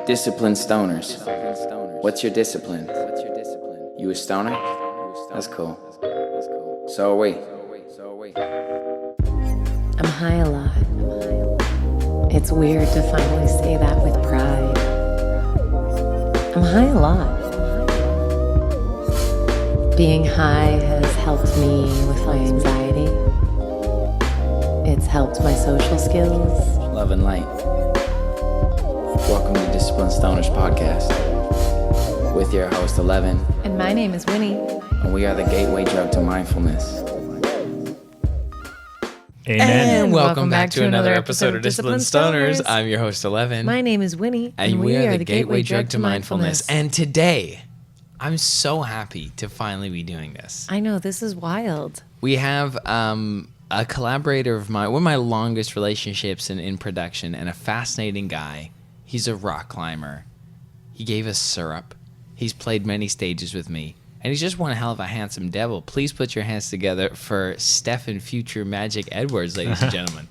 Disciplined stoners. What's your discipline? You a stoner? That's cool. So are we. I'm high a lot. It's weird to finally say that with pride. I'm high a lot. Being high has helped me with my anxiety. It's helped my social skills. Love and light. Welcome to Disciplined Stoners Podcast with your host, Ellevan. And my name is Winnie. And we are the gateway drug to mindfulness. Amen. And welcome back to another episode of Disciplined Stoners. I'm your host, Ellevan. My name is Winnie. And we are the gateway drug to mindfulness. And today, I'm so happy to finally be doing this. I know, this is wild. We have a collaborator of mine, one of my longest relationships in production, and a fascinating guy. He's a rock climber. He gave us syrup. He's played many stages with me. And he's just one hell of a handsome devil. Please put your hands together for Stephen Future Magic Edwards, ladies and gentlemen.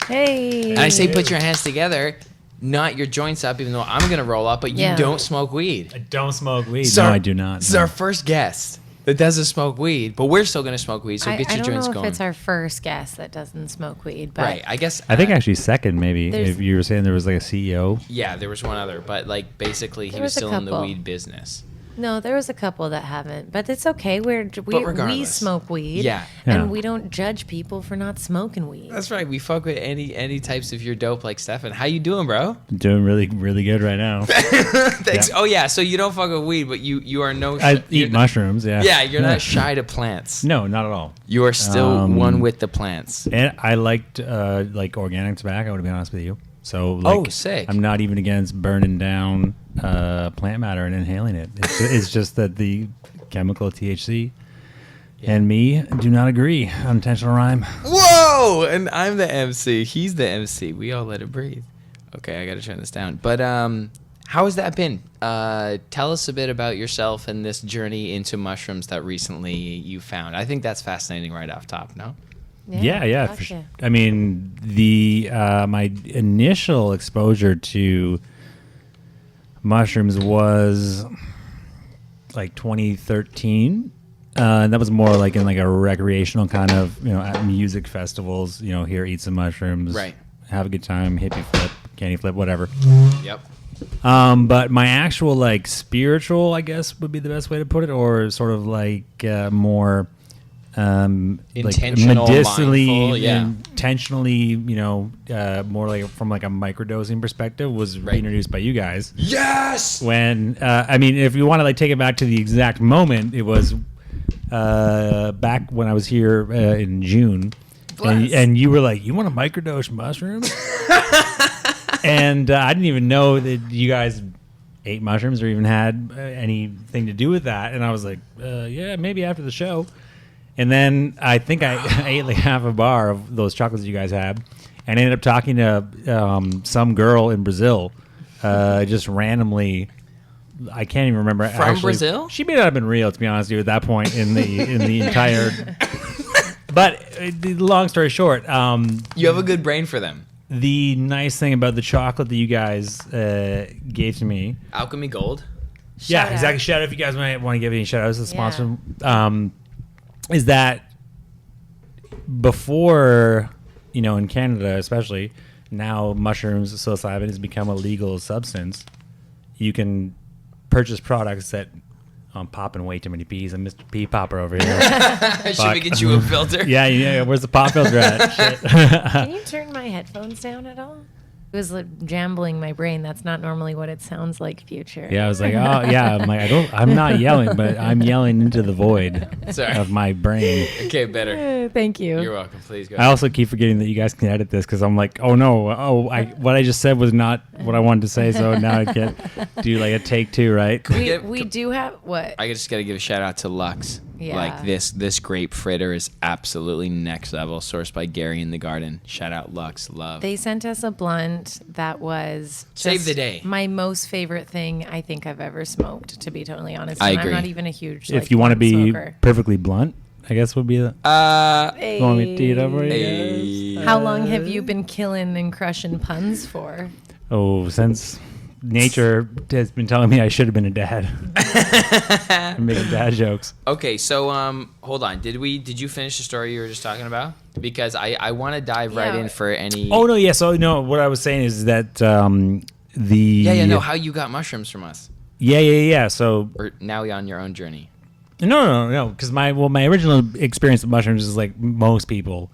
Hey. And I say put your hands together, not your joints up, even though I'm going to roll up, but you don't smoke weed. I don't smoke weed. So no, I do not. This is our first guest that doesn't smoke weed, but we're still going to smoke weed, so get your joints going. I don't know if it's our first guest that doesn't smoke weed, but right, I guess. I think actually second, maybe, if you were saying there was like a CEO. Yeah, there was one other, but like basically he was still in the weed business. No, there was a couple that haven't, but it's okay. We smoke weed, and we don't judge people for not smoking weed. That's right. We fuck with any types of your dope like Stefan. How you doing, bro? Doing really, really good right now. Thanks. Yeah. Oh yeah, so you don't fuck with weed, but you are no. I eat mushrooms. Yeah. Yeah, you're not shy to plants. No, not at all. You are still one with the plants. And I liked like organic tobacco, to be honest with you. So like, sick. I'm not even against burning down plant matter and inhaling it. It's just that the chemical THC and me do not agree. Unintentional rhyme. Whoa! And I'm the MC. He's the MC. We all let it breathe. Okay, I got to turn this down. But how has that been? Tell us a bit about yourself and this journey into mushrooms that recently you found. I think that's fascinating right off top, no? Yeah. I mean, the my initial exposure to mushrooms was like 2013. And that was more like in like a recreational kind of, at music festivals, here, eat some mushrooms, right? Have a good time, hippie flip, candy flip, whatever. Yep. But my actual like spiritual, I guess would be the best way to put it, or sort of like more intentional, like medicinally, mindful, intentionally, more like from like a microdosing perspective, was reintroduced by you guys. Yes. When I mean, if you want to like take it back to the exact moment, it was back when I was here in June, and you were like, "You want to microdose mushrooms?" And I didn't even know that you guys ate mushrooms or even had anything to do with that. And I was like, yeah, maybe after the show. And then I think I ate like half a bar of those chocolates you guys had, and ended up talking to some girl in Brazil, just randomly. I can't even remember. From Brazil? She may not have been real, to be honest with you, at that point in the entire. But the long story short, you have a good brain for them. The nice thing about the chocolate that you guys gave to me, Alchemy Gold. Shout out. Exactly. Shout out if you guys might want to give any shout outs to the sponsor. Is that before, in Canada especially, now mushrooms, psilocybin has become a legal substance. You can purchase products that I'm popping way too many peas. I'm Mr. Pea Popper over here. Should we get you a filter? Yeah. Where's the pop filter at? Shit. Can you turn my headphones down at all? It was like jambling my brain. That's not normally what it sounds like, Future. Yeah, I was like, oh yeah. I'm like, I'm not yelling, but I'm yelling into the void of my brain. Okay, better. Thank you. You're welcome. Please go ahead. I also keep forgetting that you guys can edit this because I'm like, oh no, what I just said was not what I wanted to say, so now I can't do like a take two, right? We do have what? I just got to give a shout out to Lux. Yeah. Like this grape fritter is absolutely next level. Sourced by Gary in the Garden. Shout out Lux. Love. They sent us a blunt that was save the day. My most favorite thing I think I've ever smoked, to be totally honest. I agree. I'm not even a huge if you want to be smoker. Perfectly blunt, I guess would be the Hey. want me to tee it up for you Hey. How long have you been killing and crushing puns for? Oh, since nature has been telling me I should have been a dad. I'm making dad jokes. Okay, so hold on. Did you finish the story you were just talking about? Because I want to dive right in for any. Oh no, yeah. So no, what I was saying is that how you got mushrooms from us? Yeah. So Or now you're on your own journey. No. Because my original experience with mushrooms is like most people,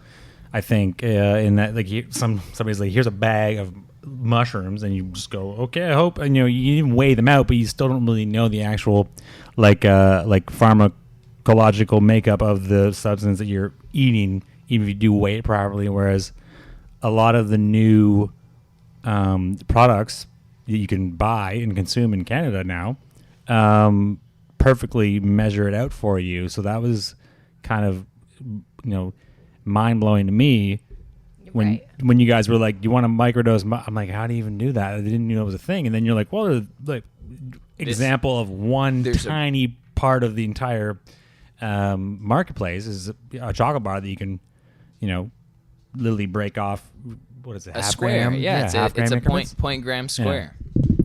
I think, in that like somebody's like, here's a bag of mushrooms, and you just go, okay, I hope, and you even weigh them out, but you still don't really know the actual like pharmacological makeup of the substance that you're eating, even if you do weigh it properly. Whereas a lot of the new products that you can buy and consume in Canada now perfectly measure it out for you. So that was kind of mind blowing to me when you guys were like, "Do you want to microdose?" I'm like, "How do you even do that?" I didn't know it was a thing. And then you're like, "Well, like example of one tiny part of the entire marketplace is a chocolate bar that you can, literally break off. What is it? A half square. gram? Yeah, it's a increments? point gram square. Yeah.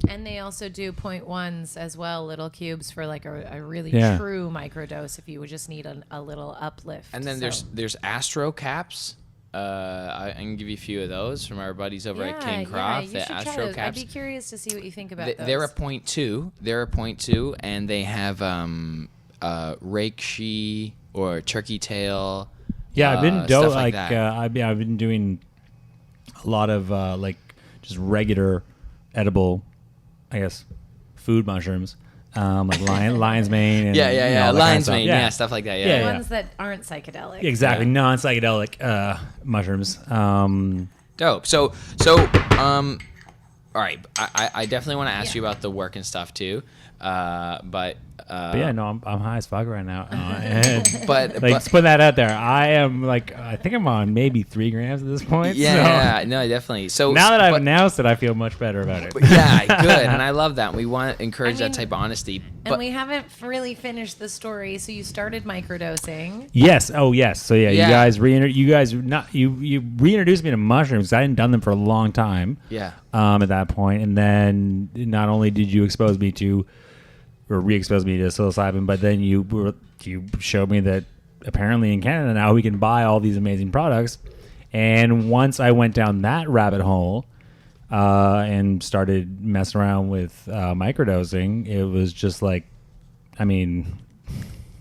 And they also do 0.1s as well, little cubes for like a really true microdose if you would just need a little uplift. And then there's Astro caps. I can give you a few of those from our buddies over at King Croft. The Astro caps. I'd be curious to see what you think about those. They're a 0.2. They're a 0.2, and they have reishi or turkey tail. Yeah, I've been stuff like that. I've been doing a lot of like just regular edible, I guess, food mushrooms, like lion's mane. And, lion's mane, stuff like that. The ones that aren't psychedelic. Exactly, non-psychedelic mushrooms. Dope. So, all right. I definitely want to ask you about the work and stuff too, but yeah, no, I'm high as fuck right now. but let's put that out there. I think I'm on maybe 3 grams at this point. Yeah, no, definitely. So now that I've announced it, I feel much better about it. Yeah, good, and I love that. We want to encourage that type of honesty. And we haven't really finished the story. So you started microdosing. Yes. Oh, yes. So yeah. You guys reintroduced me to mushrooms. I hadn't done them for a long time. Yeah. At that point, and then not only did you expose me to, or re-expose me to psilocybin, but then you showed me that apparently in Canada now we can buy all these amazing products. And once I went down that rabbit hole and started messing around with microdosing, it was just like, I mean,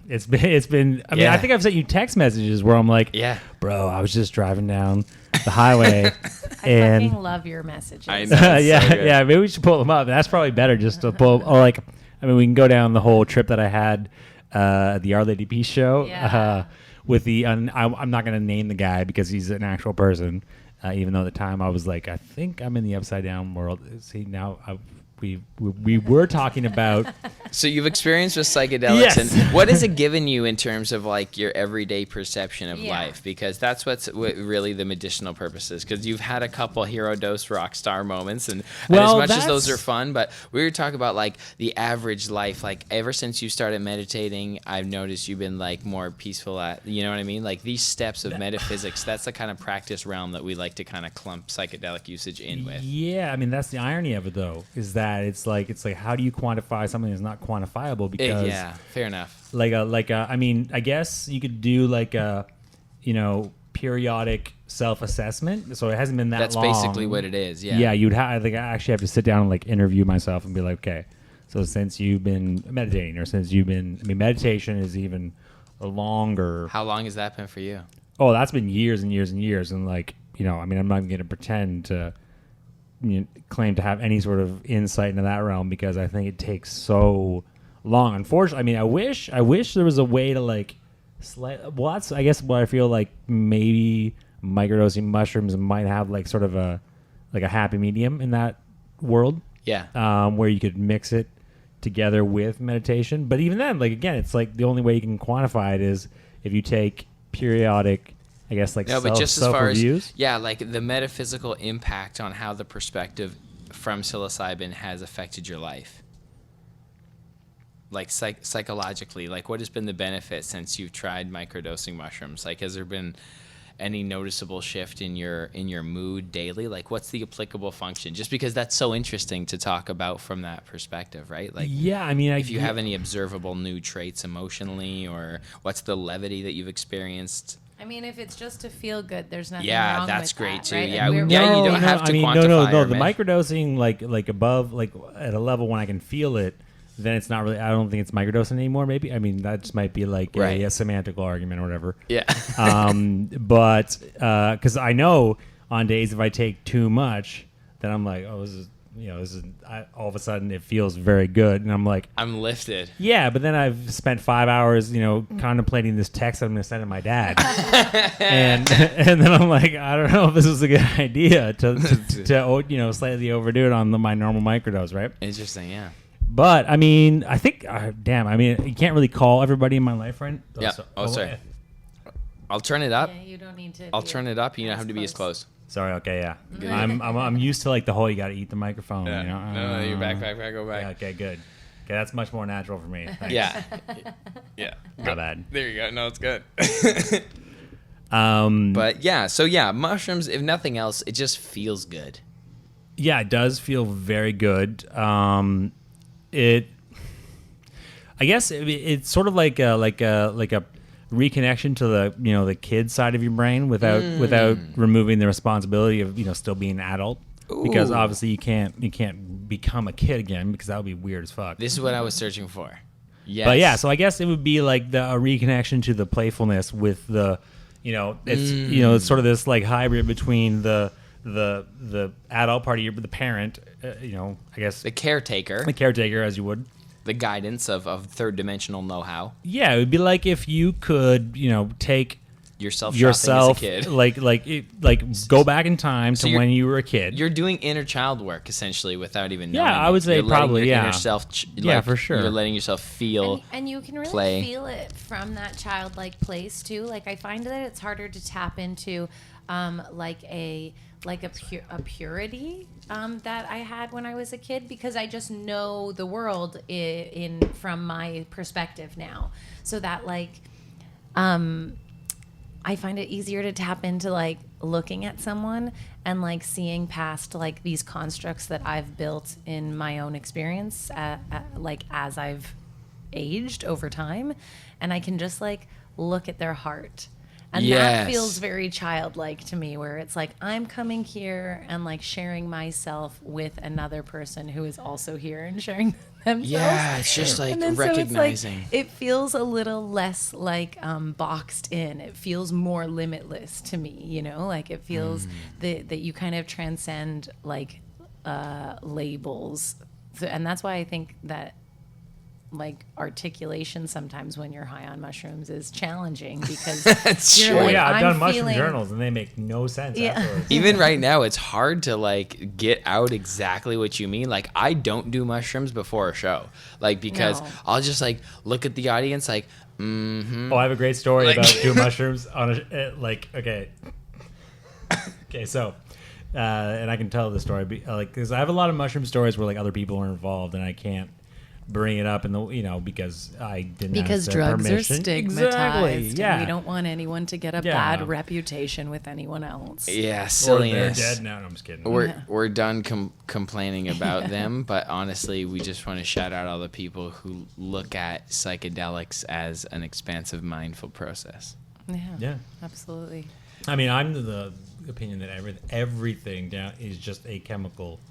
it's been. I mean, I think I've sent you text messages where I'm like, yeah, bro, I was just driving down the highway. I fucking love your messages. I know, yeah. Maybe we should pull them up. That's probably better just to pull. Or like, I mean, we can go down the whole trip that I had at the Our Lady Peace show with the. I'm not going to name the guy because he's an actual person. Even though at the time I was like, I think I'm in the upside down world. See now. We were talking about. So you've experienced with psychedelics, yes. And what has it given you in terms of like your everyday perception of life? Because that's what really the medicinal purpose is. Because you've had a couple hero dose rock star moments, and as much as those are fun, but we were talking about like the average life. Like ever since you started meditating, I've noticed you've been like more peaceful at. You know what I mean? Like these steps of metaphysics. That's the kind of practice realm that we like to kind of clump psychedelic usage in with. Yeah, I mean that's the irony of it though, is that it's like how do you quantify something that's not quantifiable? Because fair enough. I mean, I guess you could do like a periodic self-assessment. So it hasn't been that long. That's basically what it is. Yeah. Yeah, you'd have I actually have to sit down and like interview myself and be like, okay, so since you've been meditating, or since you've been, I mean, meditation is even longer. How long has that been for you? Oh, that's been years and years and years, and like I mean, I'm not even going to pretend to claim to have any sort of insight into that realm because I think it takes so long. Unfortunately, I mean, I wish there was a way to like, that's I guess what I feel like maybe microdosing mushrooms might have like sort of a happy medium in that world. Yeah. Where you could mix it together with meditation, but even then, like again, it's like the only way you can quantify it is if you take periodic. I guess like but just as far as like the metaphysical impact on how the perspective from psilocybin has affected your life, like psychologically, like what has been the benefit since you've tried microdosing mushrooms? Like has there been any noticeable shift in your mood daily? Like, what's the applicable function? Just because that's so interesting to talk about from that perspective, right? Like, yeah, I mean, if you have any observable new traits emotionally, or what's the levity that you've experienced? I mean, if it's just to feel good, there's nothing Yeah, wrong that's with great that, too. right? Yeah, And we're yeah, you really- don't have to I mean, quantify no. or The measure. microdosing, like above, like at a level when I can feel it, then it's not really. I don't think it's microdosing anymore. Maybe. I mean, that just might be like Right. a semantical argument or whatever. Yeah. But because I know on days if I take too much, then I'm like, oh, all of a sudden it feels very good, and I'm like, I'm lifted. yeah. But then I've spent 5 hours, contemplating this text I'm going to send to my dad, and then I'm like, I don't know if this is a good idea to slightly overdo it on my normal microdose, right? Interesting, yeah. But I mean, I think, you can't really call everybody in my life, right? Yeah. Sorry. I'll turn it up. Yeah, you don't need to. I'll turn it up. You don't have to be as close. Sorry. Okay. Yeah. I'm used to like the whole you got to eat the microphone. No, you're back. Go back. Yeah, okay. Good. Okay, that's much more natural for me. Thanks. Yeah. Yeah. Not bad. There you go. No, it's good. Um. But yeah, so yeah, mushrooms, if nothing else, it just feels good. Yeah, it does feel very good. I guess it's sort of like a reconnection to the kid side of your brain without removing the responsibility of still being an adult. Because Ooh. obviously you can't become a kid again, because that would be weird as fuck. This is what I was searching for. Yes. But yeah, so I guess it would be like a reconnection to the playfulness with the it's sort of this like hybrid between the adult part of the parent, I guess The caretaker, the caretaker, as you would. the guidance of third dimensional know-how. Yeah, it would be like if you could, take Yourself yourself, as a kid. like go back in time So to when you were a kid. You're doing inner child work essentially without even knowing. Yeah, I would it. say You're letting probably, your yeah. Inner self, Yeah, for sure. You're letting yourself feel. And you can really play. feel it from that childlike place too. Like I find that it's harder to tap into, like a purity that I had when I was a kid, because I just know the world from my perspective now. So that I find it easier to tap into like looking at someone and like seeing past like these constructs that I've built in my own experience, like as I've aged over time, and I can just like look at their heart. And Yes. that feels very childlike to me, where it's like I'm coming here and like sharing myself with another person who is also here and sharing themselves. Yeah, it's just like And then recognizing. So it's like, it feels a little less like boxed in. It feels more limitless to me, like it feels that you kind of transcend like labels. So, and that's why I think that like articulation sometimes when you're high on mushrooms is challenging, because you're true. Oh like, yeah, I've I'm done mushroom feeling- journals and they make no sense Yeah. afterwards. Even right now, it's hard to like get out exactly what you mean. Like I don't do mushrooms before a show, like because No. I'll just like look at the audience like, mm-hmm. Oh, I have a great story Like- about doing mushrooms on okay. Okay, so and I can tell the story because I have a lot of mushroom stories where like other people are involved and I can't bring it up in the because I didn't Because ask their drugs permission. are stigmatized. Exactly. Yeah. And we don't want anyone to get a Yeah. bad reputation with anyone else. Yeah, Or silliness. they're dead now. No, I'm just kidding. We're done complaining about them, but honestly, we just want to shout out all the people who look at psychedelics as an expansive, mindful process. Yeah. Absolutely. I mean, I'm the opinion that everything down is just a chemical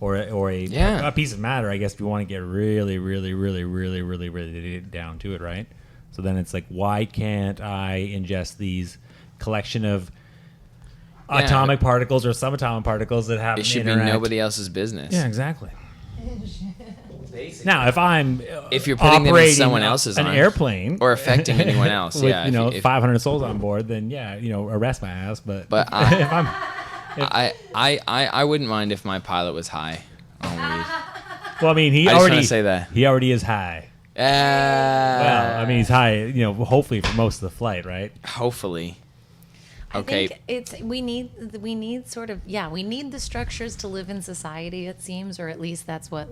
or a piece of matter, I guess, if you want to get really, really, really, really, really, really down to it, right? So then it's like, why can't I ingest these collection of atomic particles or subatomic particles that happen It should to be interact? nobody else's business. Yeah, exactly. Now, if you're putting them in operating someone else's an arms airplane or affecting anyone else, with, yeah, if 500 souls on board, then yeah, arrest my ass. But But if I'm I wouldn't mind if my pilot was high on weed. well, I mean, I just wanna say that. he already is high. Well, I mean, he's high, hopefully for most of the flight, right? Hopefully. Okay. I think we need we need the structures to live in society, it seems, or at least that's what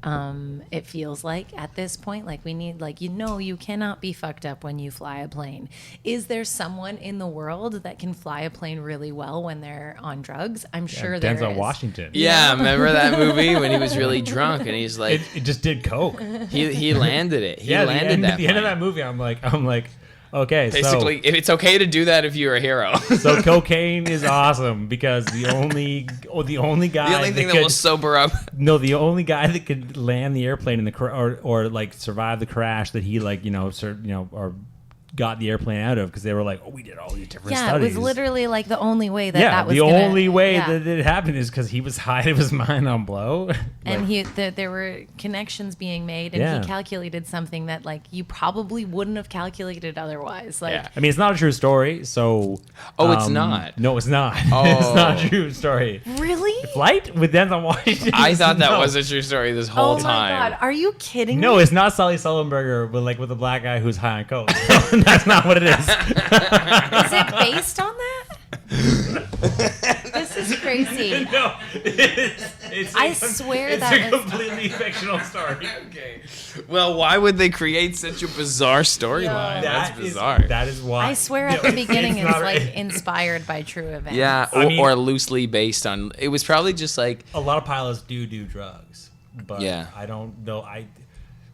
it feels like at this point. Like we need, like, you cannot be fucked up when you fly a plane. Is there someone in the world that can fly a plane really well when they're on drugs? I'm sure there is. Denzel Washington. Yeah, remember that movie when he was really drunk and he's like, It just did coke. he landed it. He landed At the end of plane. that movie, I'm like, okay, Basically, if it's okay to do that if you're a hero. so cocaine is awesome because the only guy, The only thing that could, will sober up. no, the only guy that could land the airplane in the or like survive the crash that he or got the airplane out of, because they were like, we did all these different Yeah, studies. it was literally like the only way that was the gonna, only way yeah. that it happened is because he was high out of his mind on blow. And there were connections being made, and Yeah. he calculated something that like you probably wouldn't have calculated otherwise. Like, Yeah. I mean, it's not a true story, so... Oh, it's not? No, it's not. Oh. It's not a true story. really? Flight with Denzel Washington? I thought that No. was a true story this whole Oh my time. god, are you kidding No, me? it's not Sully Sullenberger, but like with a black guy who's high on coke. That's not what it is. Is it based on that? This is crazy. No, it's I swear it's that a was- completely fictional story. Okay. Well, why would they create such a bizarre storyline? That's bizarre. That is why. I swear at the beginning it's like inspired by true events. Yeah, or, I mean- or loosely based on. It was probably just like. a lot of pilots do drugs, but Yeah. I don't know.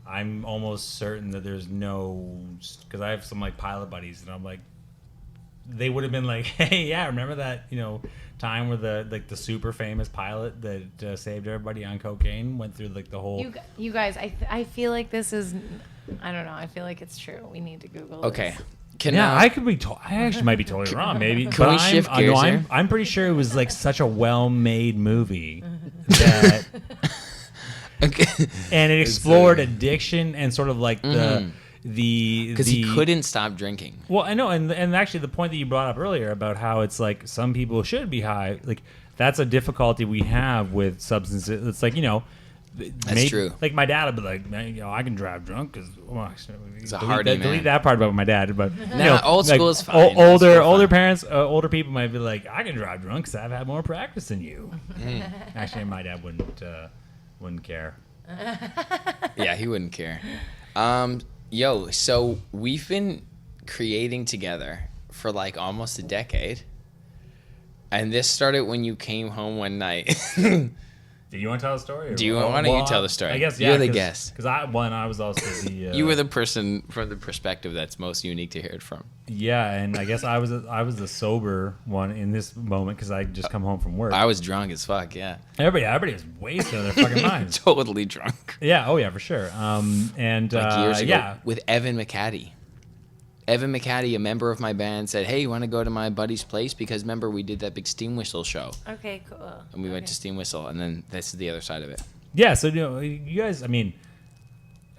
I'm almost certain that there's no, because I have some like pilot buddies, and I'm like, they would have been like, hey, yeah, remember that time where the super famous pilot that saved everybody on cocaine went through like the whole. You guys, I feel like this is, I don't know. I feel like it's true. We need to Google. Okay. This. Can Yeah, I could be. I actually might be totally wrong. Maybe. Can we shift gears here? I'm pretty sure it was like such a well-made movie that, Okay. and it explored addiction and sort of like the Because he couldn't stop drinking. Well, I know, and actually the point that you brought up earlier about how it's like some people should be high, like that's a difficulty we have with substances. It's like That's true. Like my dad would be like, man, I can drive drunk because He's a hardy man. Delete that part about my dad, but old school is fine. Old Older school fine. parents, older people might be like, I can drive drunk because I've had more practice than you. Actually, my dad wouldn't care. Yeah, he wouldn't care. So we've been creating together for like almost a decade. And this started when you came home one night. Do you want to tell the story? Why don't you tell the story? I guess, You're the guest. Because I was also the... You were the person from the perspective that's most unique to hear it from. Yeah, and I guess I was the sober one in this moment because I just come home from work. I was drunk as fuck, yeah. Everybody was wasted on their fucking minds. Totally drunk. Yeah, oh yeah, for sure. And Like years ago yeah, with Evan McCaddy. Evan McCaddy, a member of my band, said, hey, you want to go to my buddy's place? Because remember, we did that big Steam Whistle show. Okay, cool. And we went to Steam Whistle, and then this is the other side of it. yeah. So you guys, I mean,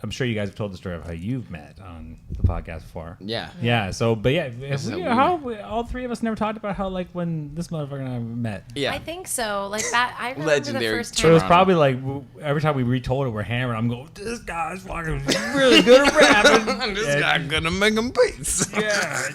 I'm sure you guys have told the story of how you've met on the podcast before. Yeah. Yeah. So, but yeah, is all three of us never talked about how like when this motherfucker and I met. Yeah. I think so. Like that, I remember Legendary the first So it was time. probably like every time we retold it, we're hammering. I'm going, this guy's fucking really good at rapping. This guy gonna make him beats. Yeah.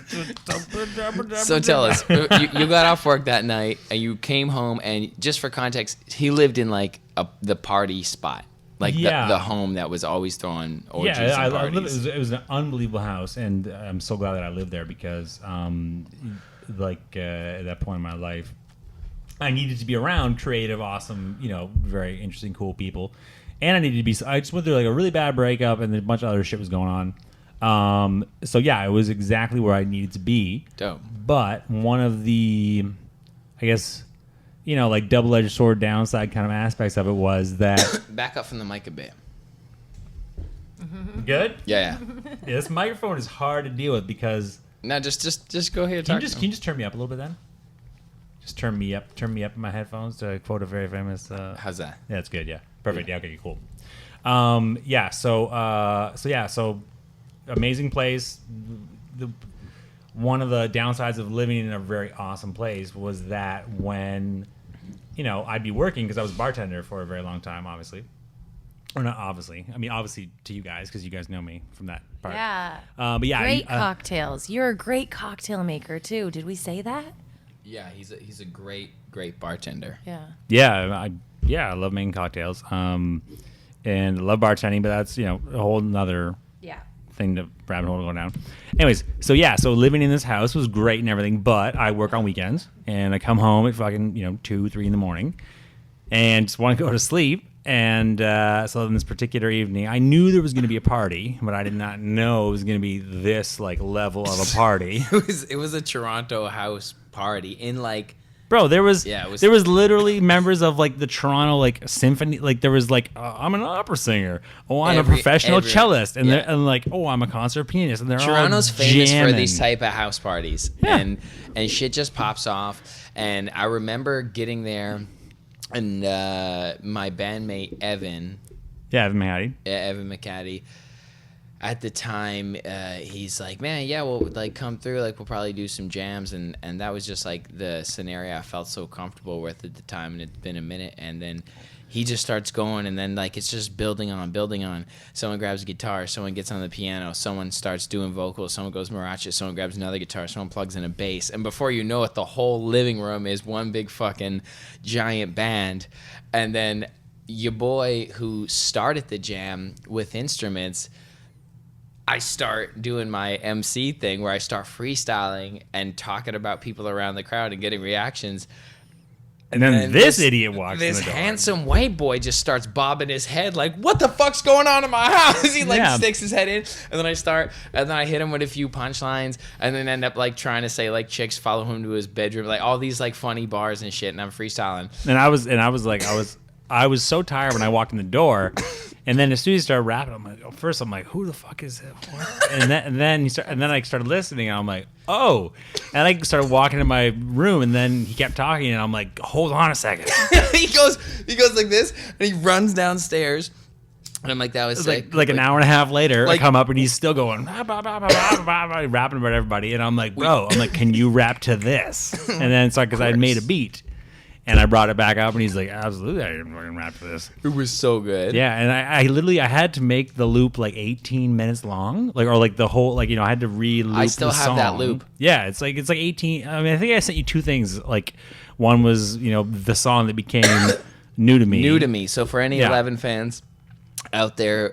So tell us, you got off work that night, and you came home, and just for context, he lived in like the party spot. Like Yeah. the home that was always throwing orgies Yeah, and I parties. it was an unbelievable house, and I'm so glad that I lived there because, at that point in my life, I needed to be around creative, awesome, very interesting, cool people, and I needed to be. I just went through like a really bad breakup, and then a bunch of other shit was going on. So yeah, it was exactly where I needed to be. Dope. But one of the, I guess, like double-edged sword downside kind of aspects of it was that. Back up from the mic a bit. Good? Yeah. Yeah, this microphone is hard to deal with because. No, just go ahead. Can Talk you to can you just turn me up a little bit then? Just turn me up in my headphones to quote a very famous. How's that? Yeah, that's good. Yeah, perfect. Yeah, okay, cool. Yeah. So amazing place. One of the downsides of living in a very awesome place was that when, I'd be working because I was a bartender for a very long time, obviously. Or not obviously. I mean, obviously to you guys because you guys know me from that part. Yeah. But yeah. Great cocktails. You're a great cocktail maker too. Did we say that? Yeah, he's a great bartender. Yeah. Yeah, I love making cocktails. and love bartending, but that's, a whole nother thing to rabbit hole to go down. Anyways, so living in this house was great and everything, but I work on weekends and I come home at fucking 2, 3 in the morning and just want to go to sleep. And so on this particular evening, I knew there was going to be a party, but I did not know it was going to be this level of a party. It was a Toronto house party in Bro, there was literally members of the Toronto symphony. There was I'm an opera singer. Oh, I'm a professional cellist, and oh, I'm a concert pianist. And they're Toronto's all famous jamming. for these type of house parties, and shit just pops off. And I remember getting there, and my bandmate Evan, Evan McCaddy. Evan McCaddy. At the time, he's like, man, we'll come through, we'll probably do some jams, and that was just the scenario I felt so comfortable with at the time, and it's been a minute, and then he just starts going, and then it's just building on. Someone grabs a guitar, someone gets on the piano, someone starts doing vocals, someone goes mariachi, someone grabs another guitar, someone plugs in a bass, and before you know it, the whole living room is one big fucking giant band, and then your boy who started the jam with instruments, I start doing my MC thing where I start freestyling and talking about people around the crowd and getting reactions. And then this idiot walks in the door. This handsome white boy just starts bobbing his head what the fuck's going on in my house? He sticks his head in, and then I hit him with a few punchlines, and then end up trying to say chicks follow him to his bedroom, all these funny bars and shit, and I'm freestyling. I was so tired when I walked in the door, and then as soon as he started rapping, I'm like, who the fuck is it? And then I started listening, and I'm like, oh, and I started walking to my room, and then he kept talking, and I'm like, hold on a second. he goes like this, and he runs downstairs. And I'm like, that was sick. An hour and a half later, I come up and he's still going rapping about everybody, and I'm like, bro, can you rap to this? And then it's because I had made a beat. And I brought it back up, and he's like, absolutely, I didn't fucking rap for this. It was so good. Yeah, and I had to make the loop 18 minutes long, or the whole, I had to re-loop I still the have song. that loop. Yeah, it's 18. I mean, I think I sent you two things. One was, the song that became New to Me. New to Me. So for any Ellevan fans out there,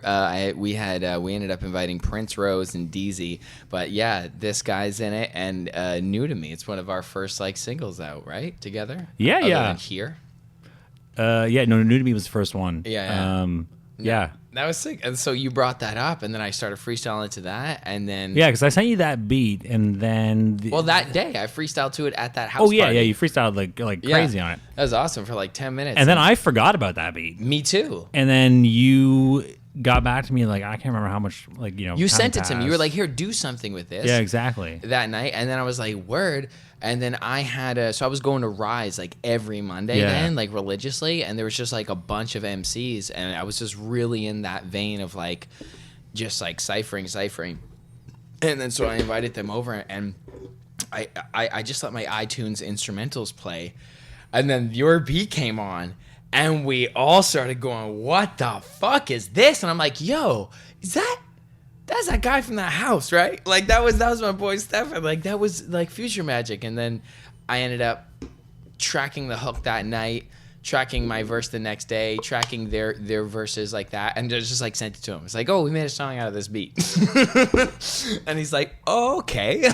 we ended up inviting Prince Rose and Deezy, but this guy's in it, and New to Me, it's one of our first singles out, right, together. Other than Here. New to Me was the first one. Yeah, that was sick. And so you brought that up, and then I started freestyling to that, and then because I sent you that beat, and then that day I freestyled to it at that house. Oh party. You freestyled crazy on it. That was awesome for 10 minutes. And then I forgot about that beat. Me too. And then you got back to me I can't remember how much you sent it to me. You were like, here, do something with this. Yeah, exactly. That night, and then I was like, word. And then I had so I was going to Rise every Monday then, religiously, and there was just a bunch of MCs, and I was just really in that vein of just ciphering. And then so I invited them over, and I just let my iTunes instrumentals play, and then your beat came on, and we all started going, what the fuck is this? And I'm like, yo, that's that guy from that house, right? That was my boy Stefan. That was Future Magic. And then I ended up tracking the hook that night, tracking my verse the next day, tracking their verses that, and just sent it to him. It's oh, we made a song out of this beat. And he's like, oh, okay.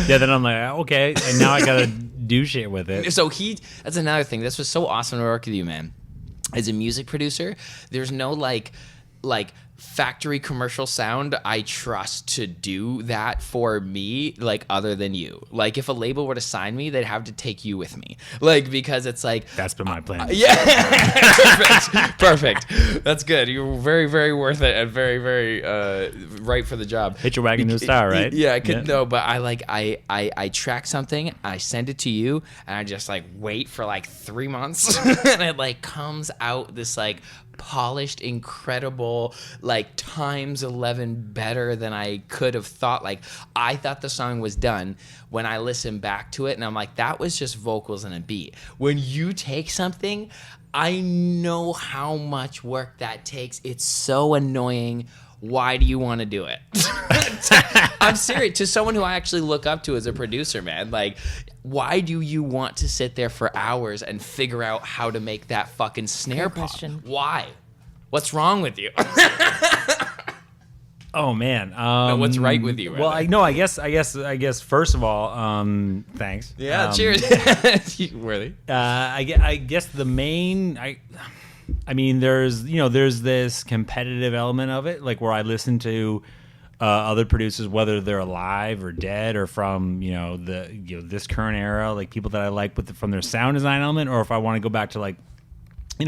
Then I'm like, okay, and now I gotta do shit with it. So that's another thing. This was so awesome to work with you, man. As a music producer, there's no factory commercial sound I trust to do that for me, other than you. If a label were to sign me, they'd have to take you with me, because it's that's been my plan. Perfect. That's good. You're very, very worth it, and very, very right for the job. Hit your wagon to a star, right? Yeah, I could no, but I track something, I send it to you, and I just wait for 3 months, and it comes out this polished, incredible, times 11 better than I could have thought. I thought the song was done when I listened back to it, and I'm like, that was just vocals and a beat. When you take something, I know how much work that takes. It's so annoying. Why do you want to do it? I'm serious. To someone who I actually look up to as a producer, man, why do you want to sit there for hours and figure out how to make that fucking snare pop? Question. Why? What's wrong with you? Oh man. No, what's right with you? Well, I guess. First of all, thanks. Yeah, cheers. Worthy. I guess the main. I mean, there's this competitive element of it, like where I listen to other producers, whether they're alive or dead or from this current era, like people that I like from their sound design element, or if I want to go back to like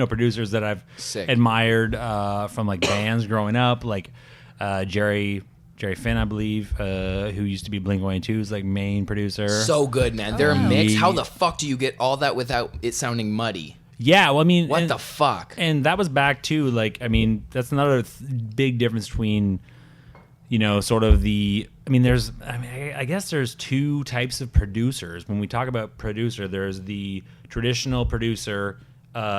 producers that I've admired from like bands growing up, like Jerry Finn, I believe, who used to be Blink-182's like main producer. So good, man. They're a mix. How the fuck do you get all that without it sounding muddy? Yeah, well, I mean, what the fuck? And that was back to like, I mean, that's another big difference between, sort of I guess there's two types of producers. When we talk about producer, there's the traditional producer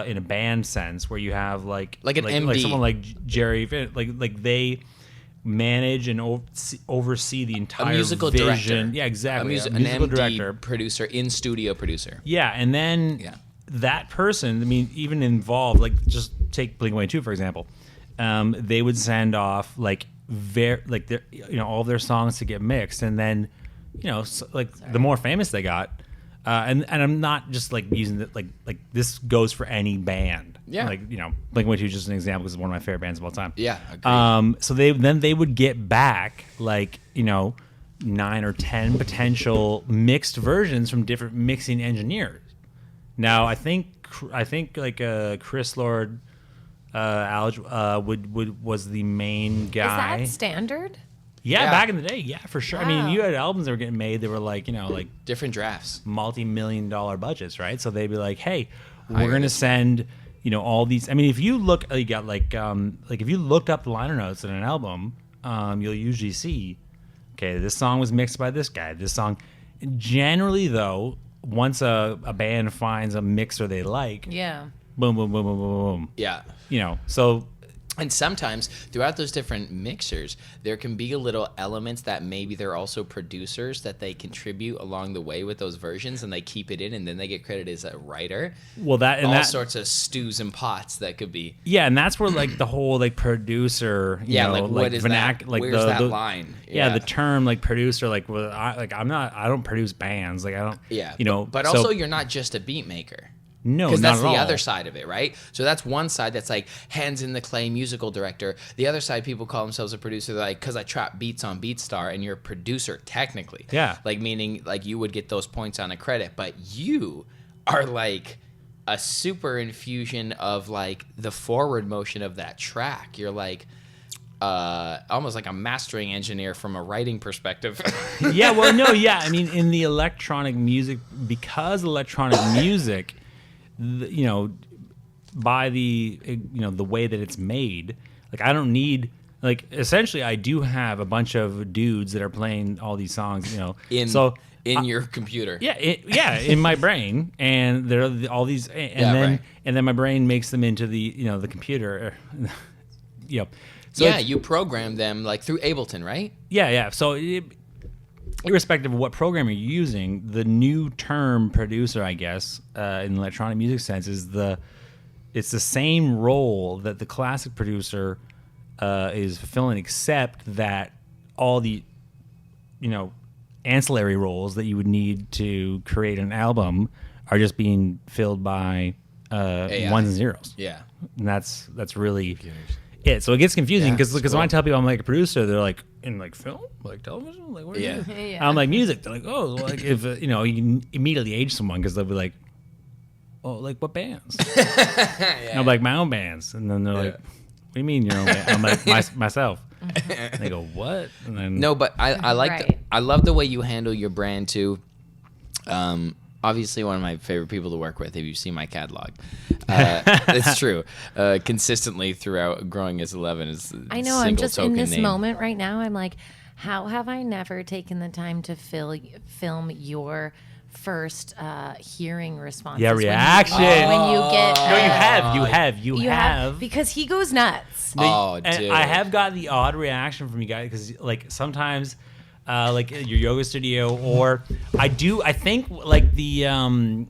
in a band sense, where you have like an MD, like someone like Jerry, like they manage and oversee the entire musical vision. director. Yeah, exactly. An musical MD director, producer, in studio producer. Yeah, and then that person, I mean, even involved, like just take Blink-182 for example. They would send off like all of their songs to get mixed, and then the more famous they got. And I'm not just like using it like this goes for any band. Yeah. Like Blink-182 is just an example because it's one of my favorite bands of all time. Yeah. Agreed. So they would get back like 9 or 10 potential mixed versions from different mixing engineers. Now I think like Chris Lord, was the main guy. Is that standard? Yeah, back in the day, yeah, for sure. Wow. I mean, you had albums that were getting made that were like, like different drafts, multi-million-dollar budgets, right? So they'd be like, "Hey, we're gonna send, all these." I mean, if you look, you got like if you looked up the liner notes in an album, you'll usually see, okay, this song was mixed by this guy. This song, generally though, once a band finds a mixer they like, boom, boom, boom, boom, boom, boom. Yeah, so. And sometimes throughout those different mixers, there can be little elements that maybe they're also producers that they contribute along the way with those versions, and they keep it in, and then they get credit as a writer. Well, sorts of stews and pots that could be. Yeah, and that's where like the whole like producer, what is that? Like where's that line? Yeah, the term like producer, like I don't produce bands, like I don't. Yeah, but also you're not just a beat maker. No, because that's the all. other side of it, right? So that's one side that's like hands in the clay musical director. The other side, people call themselves a producer. They're like, because I trap beats on BeatStar, and you're a producer technically. Yeah. Like meaning like you would get those points on a credit, but you are like a super infusion of like the forward motion of that track. You're like almost like a mastering engineer from a writing perspective. Yeah. Well, no. Yeah. I mean, in the electronic music, because electronic music. By the the way that it's made, like I don't need like essentially I do have a bunch of dudes that are playing all these songs, in your computer. Yeah, in my brain, and there are all these, and then my brain makes them into the the computer. So you program them like through Ableton, right? Yeah. So irrespective of what program you're using, the new term producer, I guess, in the electronic music sense, it's the same role that the classic producer is fulfilling, except that all the, ancillary roles that you would need to create an album are just being filled by ones and zeros. Yeah, and that's really it. So it gets confusing because when I tell people I'm like a producer, they're like, in like film, like television, like what? Yeah. I'm like music. They're like, oh, like if you can immediately age someone because they'll be like, oh, like what bands? And I'm like my own bands, and then they're like, what do you mean your own band? I'm like myself. And they go, what? And then no, but I like I love the way you handle your brand too. Obviously, one of my favorite people to work with. If you see my catalog, it's true. Consistently throughout growing as Ellevan is. I know. I'm just in this moment right now. I'm like, how have I never taken the time to film your first hearing responses? Yeah, reaction. When you get. No, you have. Because he goes nuts. Oh, dude. And I have got the odd reaction from you guys because, like, sometimes. Like your yoga studio, or I think like the what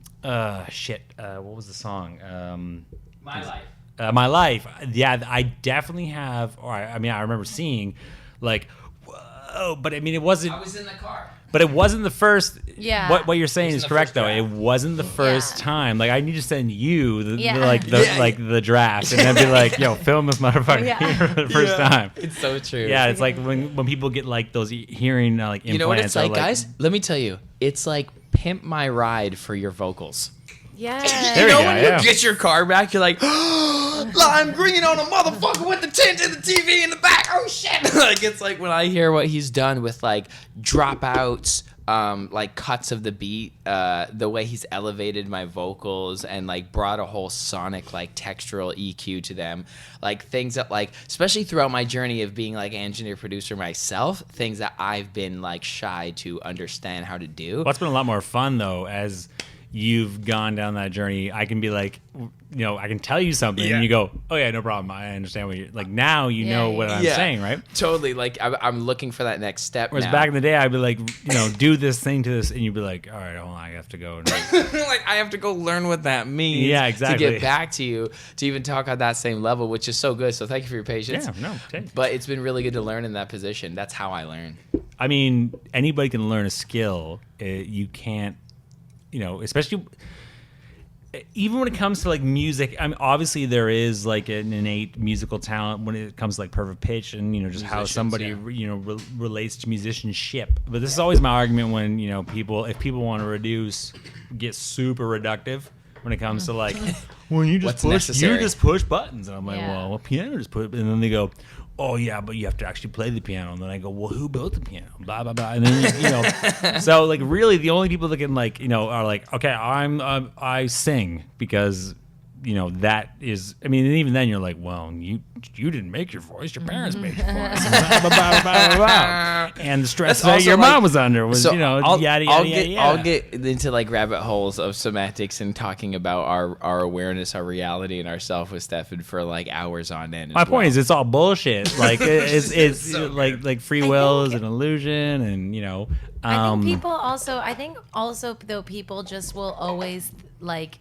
was the song? My Life. my life, yeah, I definitely have. Or I remember seeing, like, whoa. But I mean, it wasn't. I was in the car. But it wasn't the first. Yeah. What you're saying is correct though. It wasn't the first time. Like I need to send you the draft and then be like, yo, film this motherfucker here for the first time. It's so true. Yeah, it's like when people get like those hearing like implants. You know what it's like, guys? Let me tell you. It's like pimp my ride for your vocals. Yeah. There You know we go, when yeah. you get your car back, you're like, lime green on a motherfucker with the tint and the TV in the back. Oh shit! Like it's like when I hear what he's done with like dropouts, like cuts of the beat, the way he's elevated my vocals and like brought a whole sonic like textural EQ to them, like things that like, especially throughout my journey of being like engineer producer myself, things that I've been like shy to understand how to do. Well, it's been a lot more fun though as you've gone down that journey. I can be like, I can tell you something and you go, oh yeah, no problem. I understand what you're like. Now you know what I'm saying, right? Totally. Like I'm looking for that next step. Whereas now. back in the day, I'd be like, do this thing to this, and you'd be like, all right, hold on, I have to go. Like I have to go learn what that means. Yeah, exactly. To get back to you to even talk on that same level, which is so good. So thank you for your patience. Yeah, no. Okay. But it's been really good to learn in that position. That's how I learn. I mean, anybody can learn a skill. You can't, especially. Even when it comes to like music, I mean, obviously there is like an innate musical talent when it comes to like perfect pitch and just how somebody relates to musicianship. But this is always my argument when if people want to get super reductive when it comes to like when you just push buttons, and I'm like, well, a piano just put, and then they go, oh yeah, but you have to actually play the piano. And then I go, well, who built the piano? Blah blah blah. And then so like really the only people that can like are like, okay, I sing because that is. I mean, and even then you're like, well, you didn't make your voice, your parents made your voice. Blah, blah, blah, blah, blah. And the stress that your mom was under was yada yada. I'll get into like rabbit holes of semantics and talking about our awareness, our reality, and ourself with Stefan for like hours on end. My point is, it's all bullshit. Like it's so like free will is an illusion, and I think also though people just will always like.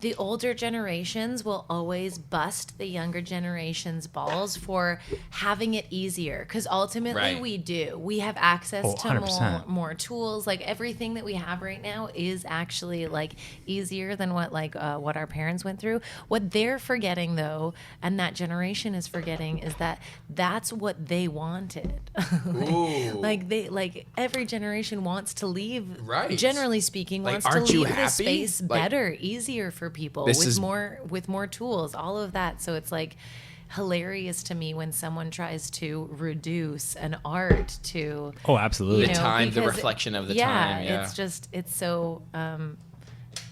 The older generations will always bust the younger generation's balls for having it easier, because ultimately we do. We have access to more tools. Like everything that we have right now is actually like easier than what our parents went through. What they're forgetting though, and that generation is forgetting, is that that's what they wanted. like every generation wants to leave. Right. Generally speaking, wants to leave the space better, easier for people with more tools, all of that. So it's like hilarious to me when someone tries to reduce an art to absolutely the reflection of the time. It's so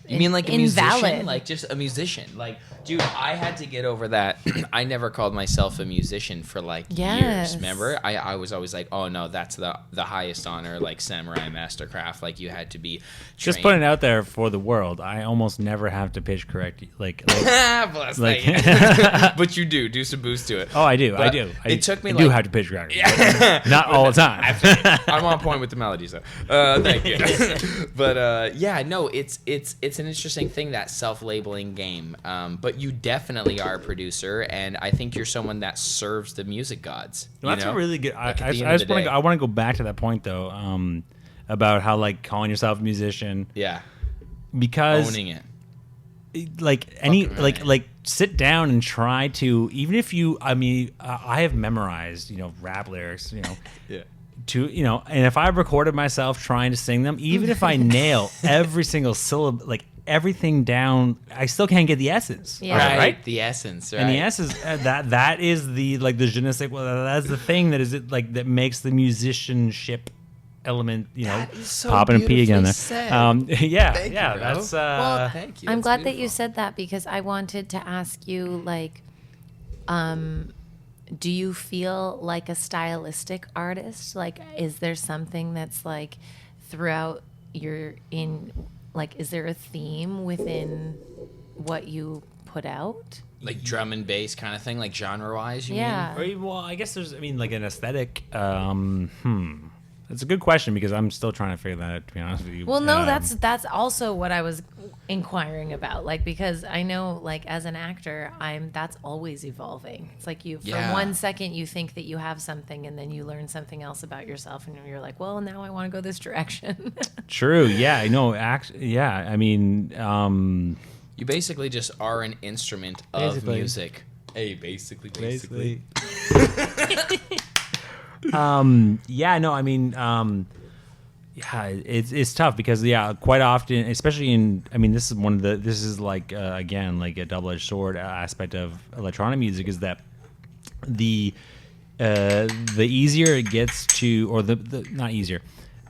you mean like a invalid. Musician? Like just a musician? Like, dude, I had to get over that. I never called myself a musician for like years. Remember? I was always like, oh no, that's the highest honor, like samurai mastercraft. Like you had to be trained. Just putting it out there for the world. I almost never have to pitch correct. Like but you do some boost to it. Oh, I do. But It took me. I do have to pitch correct. Not all the time. I'm on point with the melodies though. Thank you. But it's an interesting thing, that self-labeling game. But you definitely are a producer, and I think you're someone that serves the music gods. Well, that's a really good. I want to go back to that point though, about how like calling yourself a musician. Yeah. Because owning it. Like sit down and try to, even if you. I mean, I have memorized rap lyrics. Yeah. And if I recorded myself trying to sing them, even if I nail every single syllable, like everything down, I still can't get the essence. Yeah. Right? The essence, right? And the essence, that is the like the je ne sais quoi. That's the thing that makes the musicianship element, so popping a P again there. Thank you, that's thank you. I'm That's glad that beautiful. you said that, because I wanted to ask you like do you feel like a stylistic artist? Like, is there something that's like throughout is there a theme within what you put out? Like drum and bass kind of thing, like genre-wise, you mean? Well, I guess there's, like an aesthetic. It's a good question because I'm still trying to figure that out, to be honest with you. Well, no, that's also what I was inquiring about. Like, because I know, like, as an actor, that's always evolving. It's like for 1 second you think that you have something, and then you learn something else about yourself, and you're like, well, now I want to go this direction. True. Yeah. I know. Yeah. I mean, You basically just are an instrument of music. Hey, basically. Yeah, no, I mean, yeah, it's tough because quite often, especially this is like again like a double-edged sword aspect of electronic music is that the easier it gets to, or the not easier,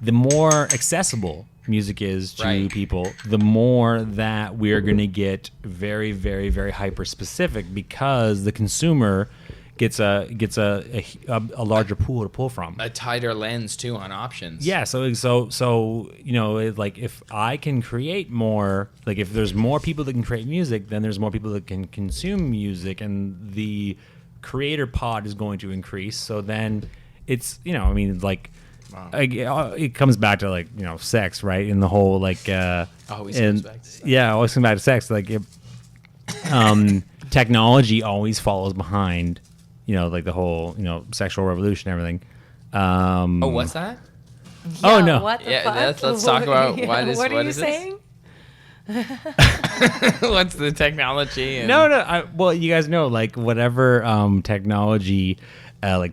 the more accessible music is to people, the more that we are going to get very, very, very hyper specific because the consumer gets a larger pool to pull from, a tighter lens too on options. Yeah, so like if I can create more, like if there's more people that can create music, then there's more people that can consume music, and the creator pod is going to increase. So then it's wow. It comes back to sex, right? In the whole always comes back to sex. Yeah, always comes back to sex. Technology always follows behind. The whole, sexual revolution and everything. What's that? Oh, no. What the fuck? Let's talk about what are you saying? What's the technology? Well, you guys know, whatever technology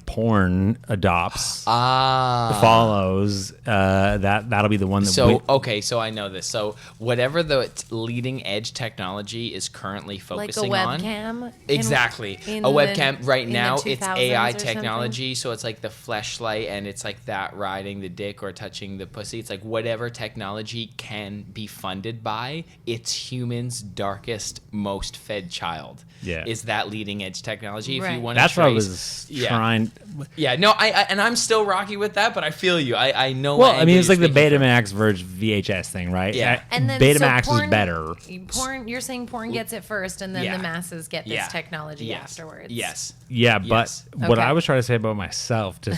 porn adopts, follows, that'll be the one that. So I know this. So whatever the leading edge technology is currently focusing on, like a webcam. Exactly, a webcam. Right now, it's AI technology. So it's like the fleshlight, and it's like that riding the dick or touching the pussy. It's like whatever technology can be funded by, it's humans' darkest, most fed child. Yeah, is that leading edge technology? Right. If you want to that's what I was trying. Yeah, no, and I'm still rocky with that, but I feel you. I know. Well, I mean, it's like the Betamax versus VHS thing, right? Yeah, and then Betamax is better. Porn, you're saying porn gets it first, and then the masses get this technology afterwards. Yes. Yeah, but what I was trying to say about myself to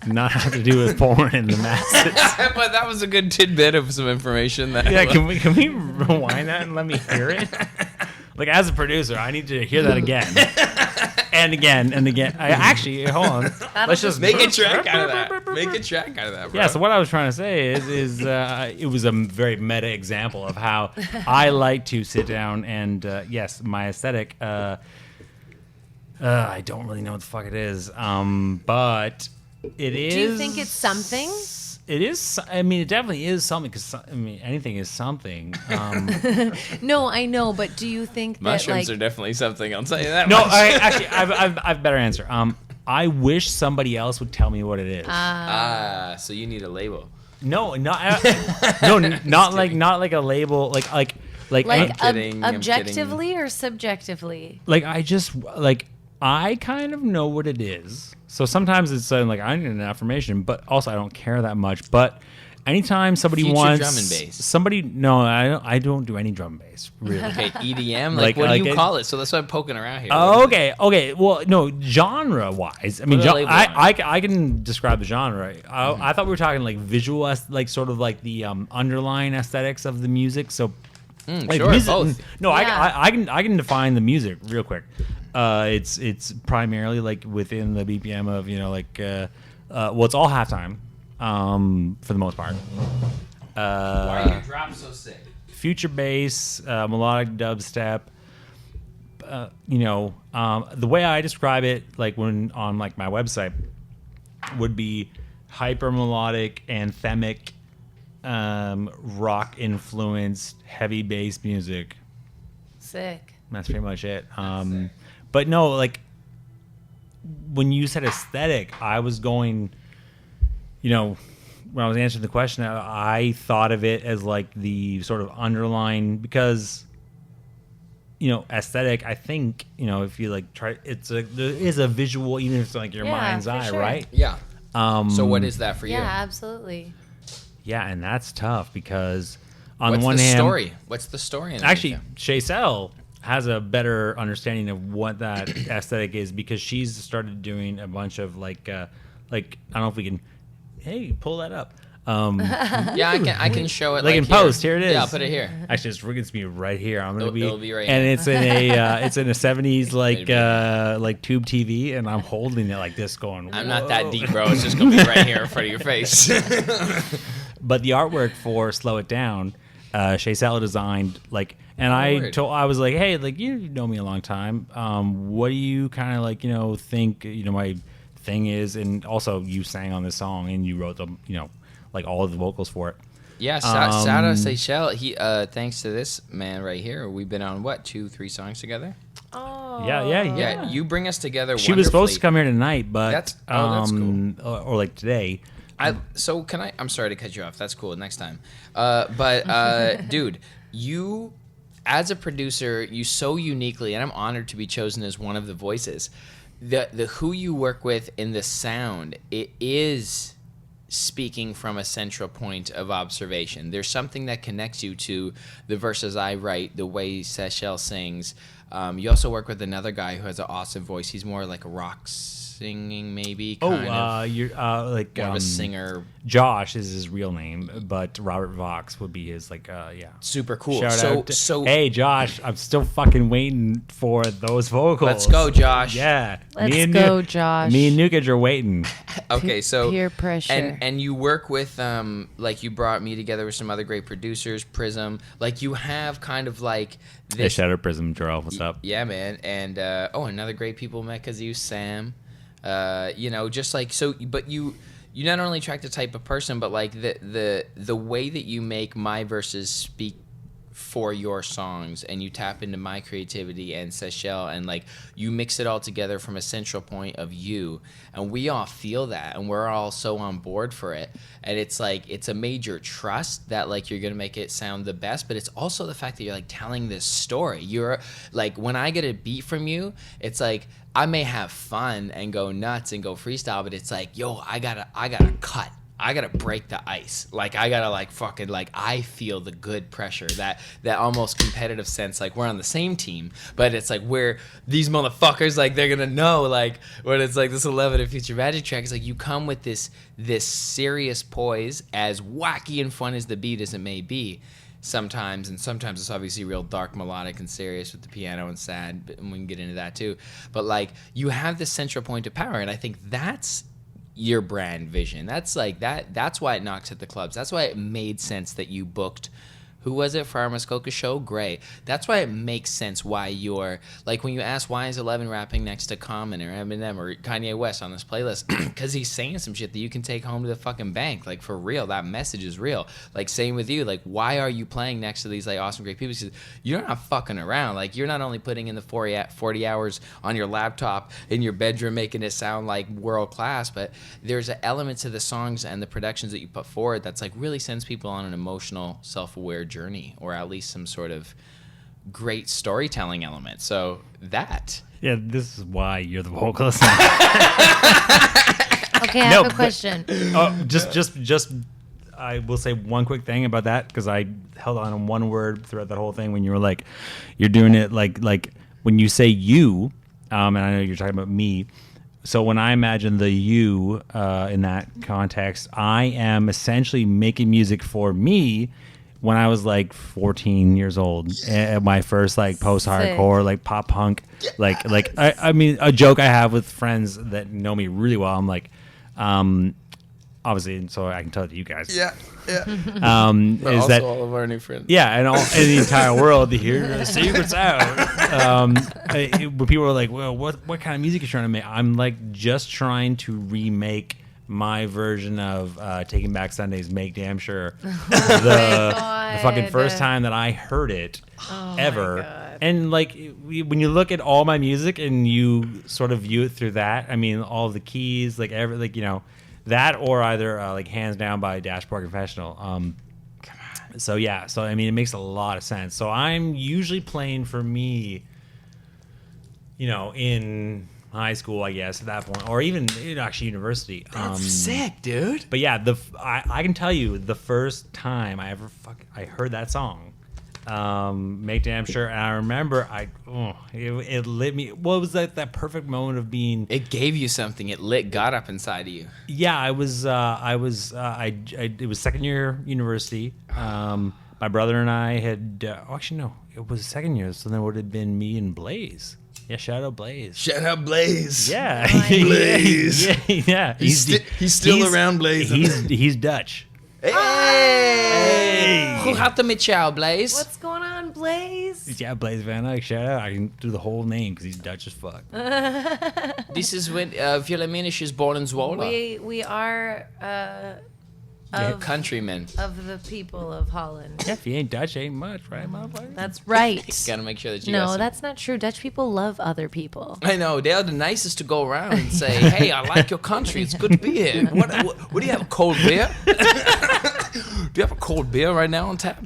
not have to do with porn and the masses. But that was a good tidbit of some information. Can we rewind that and let me hear it? Like, as a producer, I need to hear that again. And again and again. Hold on. Let's just make a track out of that. Make a track out of that, bro. Yeah, so what I was trying to say is it was a very meta example of how I like to sit down and, yes, my aesthetic, I don't really know what the fuck it is, but it is... Do you think it's something? It is. I mean, it definitely is something. Because anything is something. No, I know, but do you think that mushrooms are definitely something? I'll tell you that. No, much. I've better answer. I wish somebody else would tell me what it is. So you need a label. No, not like a label. Like objectively or subjectively. I kind of know what it is. So sometimes it's like I need an affirmation, but also I don't care that much. But anytime somebody wants drum and bass. I don't do any drum and bass. Really. Okay, EDM. What do you call it? So that's why I'm poking around here. Okay. Well, no, genre wise. I mean, I can describe the genre. I thought we were talking like visual, like sort of like the underlying aesthetics of the music. So. Sure, music, both. No, yeah. I can define the music real quick. It's primarily like within the BPM of it's all halftime, for the most part. Why are your drops so sick? Future bass, melodic dubstep. The way I describe it, like when on like my website, would be hyper melodic, anthemic. Rock influenced heavy bass music. Sick. That's pretty much it. But no, like when you said aesthetic, I was going, when I was answering the question, I thought of it as like the sort of underlying, because aesthetic, I think, if you like try, there is a visual, even if it's like your mind's eye, sure. right? Yeah. So what is that for you? Yeah, absolutely. Yeah, and that's tough because on the one hand... What's the story? Actually, Shaysel has a better understanding of what that aesthetic is because she's started doing a bunch of I don't know if we can hey, pull that up. Yeah, I can show it. Like in post, here it is. Yeah, I'll put it here. Actually, it's going to be right here. I'm going to It'll be right and here. it's in a 70s like tube TV, and I'm holding it like this, going. I'm not that deep, bro. It's just gonna be right here in front of your face. But the artwork for Slow It Down, Shay Sala designed, like, and I was like, hey, like, you know me a long time. What do you kind of like, think, my thing is? And also, you sang on this song and you wrote the, like all of the vocals for it. Yeah, shout out Seychelles. He, thanks to this man right here, we've been on 2-3 songs together. Oh. Yeah, you bring us together. She was supposed to come here tonight, but that's cool. or like today. So can I? I'm sorry to cut you off. That's cool. Next time. But dude, you as a producer, you so uniquely, and I'm honored to be chosen as one of the voices. The who you work with in the sound, it is speaking from a central point of observation. There's something that connects you to the verses I write, the way Seychelles sings. You also work with another guy who has an awesome voice. He's more like a rock singing, maybe. You're like more of a singer. Josh is his real name, but Robert Vox would be his Super cool. Shout out hey Josh, I'm still fucking waiting for those vocals. Let's go, Josh. Yeah, Let's go, Josh. Me and Nukage are waiting. Okay, so peer pressure. And you work with like you brought me together with some other great producers, Prism. Like you have kind of like this. Hey, shout out Prism, Jarrell. What's up? Yeah, man. And another great people met because you, Sam. Just like so, but you not only track the type of person, but like the way that you make my verses speak for your songs, and you tap into my creativity and Seychelles, and like you mix it all together from a central point of you, and we all feel that, and we're all so on board for it. And it's like it's a major trust that like you're gonna make it sound the best, but it's also the fact that you're like telling this story. You're like, when I get a beat from you, it's like I may have fun and go nuts and go freestyle, but it's like, yo, I gotta cut. I gotta break the ice. Like I gotta like fucking like I feel the good pressure, that almost competitive sense, like we're on the same team, but it's like we're these motherfuckers, like they're gonna know like when it's like this Ellevan and Future Magic track. It's like you come with this serious poise, as wacky and fun as the beat as it may be. Sometimes it's obviously real dark, melodic, and serious with the piano and sad, and we can get into that too. But like you have this central point of power, and I think that's your brand vision. That's like that's why it knocks at the clubs. That's why it made sense that you booked, who was it for our Muskoka show? Gray. That's why it makes sense why you're like, when you ask why is Ellevan rapping next to Common or Eminem or Kanye West on this playlist, because he's saying some shit that you can take home to the fucking bank. Like for real, that message is real. Like same with you. Like why are you playing next to these like awesome great people? Because you're not fucking around. Like you're not only putting in the 40 hours on your laptop in your bedroom making it sound like world class, but there's an element to the songs and the productions that you put forward that's like really sends people on an emotional, self-aware journey, or at least some sort of great storytelling element. So that. Yeah, this is why you're the vocalist. Okay, I have a question. Just I will say one quick thing about that, because I held on one word throughout that whole thing when you were like, you're doing it like when you say you, and I know you're talking about me. So when I imagine the you in that context, I am essentially making music for me when I was like 14 years old, at my first like post-hardcore, like pop punk, like I mean, a joke I have with friends that know me really well. I'm like, obviously, and so I can tell it to you guys. Yeah. But is also that all of our new friends? Yeah, and all in the entire world to hear the secrets out. When people are like, "Well, what kind of music are you trying to make?" I'm like, just trying to remake my version of Taking Back Sunday's "Make Damn Sure," the fucking first time that I heard it ever. And like when you look at all my music and you sort of view it through that, I mean, all the keys, like that, or either like Hands Down by Dashboard Confessional. So yeah, so I mean, it makes a lot of sense. So I'm usually playing for me, in high school, I guess, at that point, or even actually university. That's sick, dude. But yeah, I can tell you the first time I ever I heard that song, Make damn sure. And I remember, it lit me. What was that perfect moment of being? It gave you something. It lit God up inside of you. Yeah, it was second year university. My brother and I had, actually no, it was second year. So then it would have been me and Blaze. Yeah, shout out Blaze. Shout out Blaze. Yeah, Blaze. yeah. He's still around Blaze. He's Dutch. Hey! Hoe gaat het met jou, Blaze? What's going on, Blaze? Yeah, Blaze Van Eyck, shout out. I can do the whole name because he's Dutch as fuck. This is when Wilhelminus is born in Zwolle. We are Countrymen. of the people of Holland. Yeah, if you ain't Dutch, ain't much, right, motherfucker? That's right. Gotta make sure that you No, guys- that's not true. Dutch people love other people. I know, they are the nicest to go around and say, hey, I like your country. It's good to be here. What do you have, a cold beer? Do you have a cold beer right now on tap?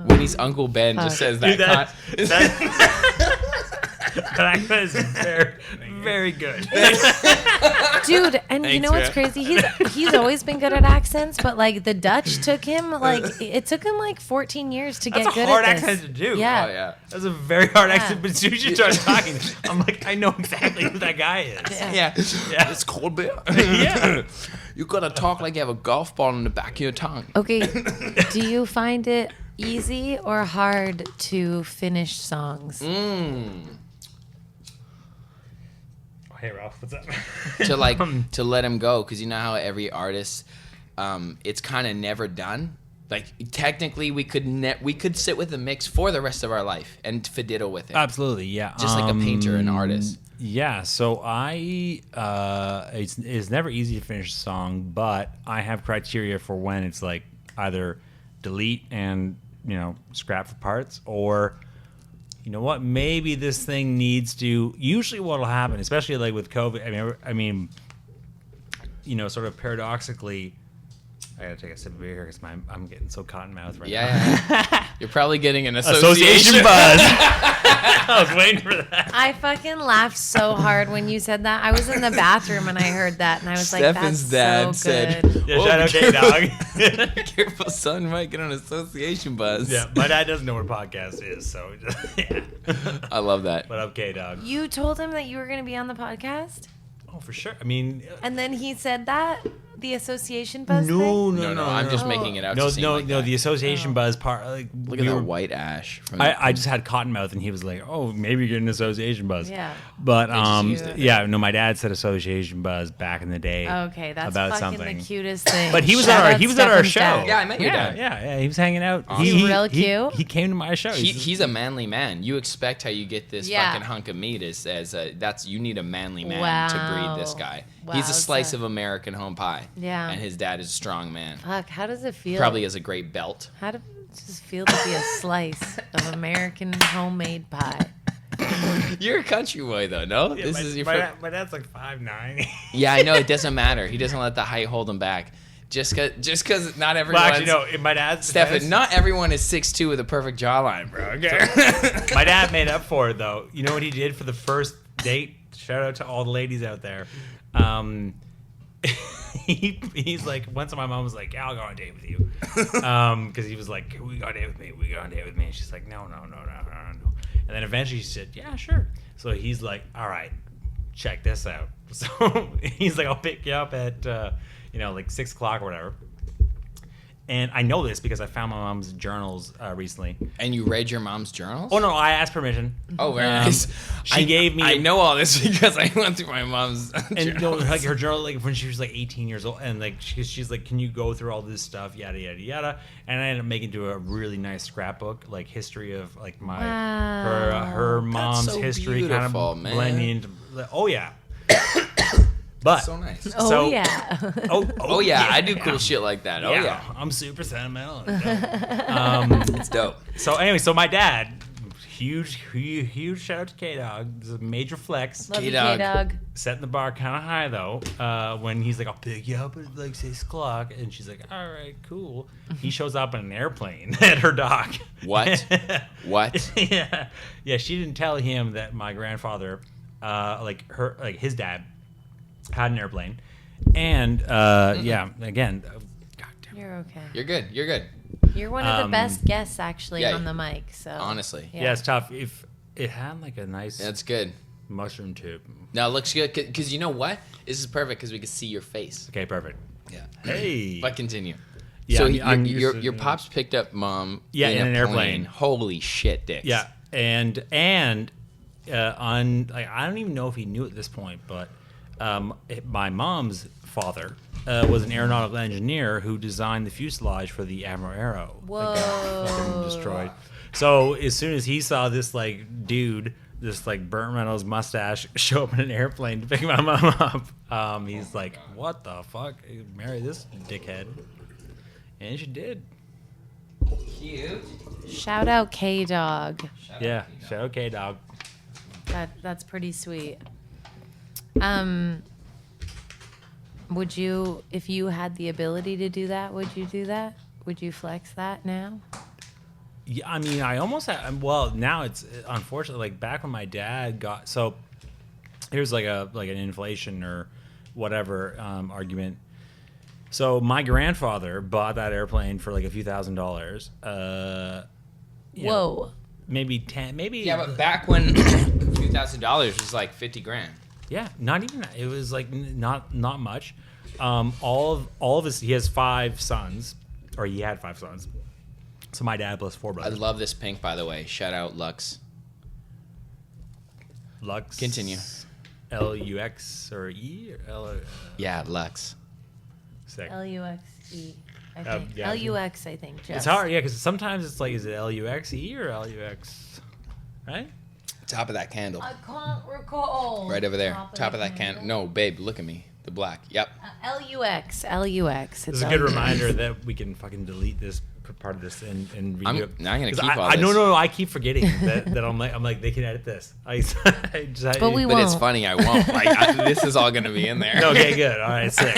Winnie's Uncle Ben just says that. That was very, very good. Dude, and you Thanks, know what's man. crazy? He's always been good at accents, but like the Dutch took him it took him like 14 years to That's get a good hard at this. accent to do. Yeah. Oh, yeah. That's a very hard Yeah. accent, but as soon as you start talking, I'm like, I know exactly who that guy is. Yeah. Yeah. It's cold beer. Yeah. You gotta talk like you have a golf ball in the back of your tongue. Okay, do you find it easy or hard to finish songs? Hey, Ralph, what's up? to let him go, because you know how every artist, it's kind of never done. Like technically, we could sit with a mix for the rest of our life and fiddle with it, Absolutely, yeah. just like a painter, an artist. Yeah, so it's never easy to finish a song, but I have criteria for when it's like either delete and scrap for parts, or you know what, maybe this thing needs to. Usually, what'll happen, especially like with COVID, I mean, sort of paradoxically. I gotta take a sip of beer here because I'm getting so cotton mouth right now. Yeah. You're probably getting an Association association buzz. I was waiting for that. I fucking laughed so hard when you said that. I was in the bathroom and I heard that, and I was Stefan's like, "That's dad so said, good." Yeah, "Whoa, shout out be K-Dog. Careful, son. You might get on association buzz." Yeah, my dad doesn't know what a podcast is, so yeah. I love that. But I'm K-Dog. You told him that you were going to be on the podcast, Oh, for sure. I mean, and then he said that the association buzz thing. No, I'm just making it out. to seem like that. the association buzz part. Like, Look at that white ash. From I just had cotton mouth, and he was like, "Oh, maybe you're getting association buzz." Yeah. But just used it. yeah, no, my dad said association buzz back in the day. Okay, that's about fucking something. the cutest thing. But he was Shout at our out he was at our Stefan's show. dad. Yeah, I met your dad. Yeah, he was hanging out. He's real cute. He came to my show. He's a manly man. You expect how you get this Yeah. fucking hunk of meat you need a manly man to Wow. breed this guy. He's a slice Wowza. of American home pie. Yeah. And his dad is a strong man. Fuck, how does it feel? Probably has a great belt. How does it just feel to be a slice of American homemade pie? You're a country boy though, no? Yeah, This is your my dad's like 5'9". Yeah, I know. It doesn't matter. He doesn't let the height hold him back. Just cause not everyone. Well, actually, no. In my dad's Stefan, defense, not everyone is 6'2" with a perfect jawline, bro. Okay. my dad made up for it though. You know what he did for the first date? Shout out to all the ladies out there. He's like, once my mom was like, "Yeah, I'll go on a date with you," because he was like, "We go on a date with me. We go on a date with me." And she's like, "No." And then eventually she said, "Yeah, sure." So he's like, "All right, check this out." So he's like, "I'll pick you up at like 6 o'clock or whatever." And I know this because I found my mom's journals recently. And you read your mom's journals? Oh no, I asked permission. Oh, very nice. She gave me. I know all this because I went through my mom's And like her journal, like when she was like 18 years old, and like she's like, "Can you go through all this stuff, yada yada yada?" And I ended up making to a really nice scrapbook, like history of like my her mom's so history, kind beautiful, of man. blending into. Oh yeah. But so nice. Oh yeah. Oh yeah, I do cool shit like that. Oh yeah. I'm super sentimental. It's dope. So anyway, so my dad, huge shout out to K-Dog. This is a major flex. Love you, K-Dog. K-Dog. Setting the bar kind of high though. When he's like, "I'll pick you up at like 6 o'clock," and she's like, "All right, cool." He shows up in an airplane at her dock. What? What? Yeah. She didn't tell him that my grandfather, his dad, had an airplane, and again, God damn it. You're okay. You're good. You're good. You're one of the best guests, actually, yeah, on the mic. So honestly. Yeah, it's tough. If it had like a nice That's good. mushroom tube. No, it looks good because you know what? This is perfect because we can see your face. Okay, perfect. Yeah. Hey. But continue. Yeah, so I'm used your to- your pops picked up mom. Yeah, in an airplane. plane. Holy shit, dicks. Yeah, and on like, I don't even know if he knew at this point, but my mom's father was an aeronautical engineer who designed the fuselage for the Admiral Arrow. Whoa. That got fucking destroyed. So as soon as he saw this like dude, this like Burt Reynolds mustache show up in an airplane to pick my mom up, he's like, "What the fuck? Marry this dickhead?" And she did. Cute. Shout out K Dog. Yeah, shout out K-Dog. That's pretty sweet. Would you, if you had the ability to do that, would you do that? Would you flex that now? Yeah, I mean, I almost had. Well, now it's unfortunately like back when my dad got. So here's like an inflation or whatever argument. So my grandfather bought that airplane for like a few $1,000s. You know, Whoa. maybe 10. Maybe. Yeah, but back when $2,000 was like 50 grand. Yeah, not even that. It was like not much. All of his. He has 5 sons, or he had 5 sons. So my dad plus 4 I brothers. love this pink, by the way. Shout out Lux. Lux. Continue. Lux or E or L? Yeah, Lux. Sick. L-U-X-E, I think. yeah. L-U-X, I think. It's Jess. hard, yeah, because sometimes it's like, is it Luxe or Lux? Right? Top of that candle. I can't recall. Right over there. Top of that candle. No, babe, look at me. The black. Yep. L-U-X. L-U-X. This is a good reminder that we can fucking delete this part of this and redo I'm it. gonna 'Cause keep all I this. no, I keep forgetting that I'm like they can edit this. But we But it's won't. funny, I won't. This is all gonna be in there. Okay, good. All right, sick.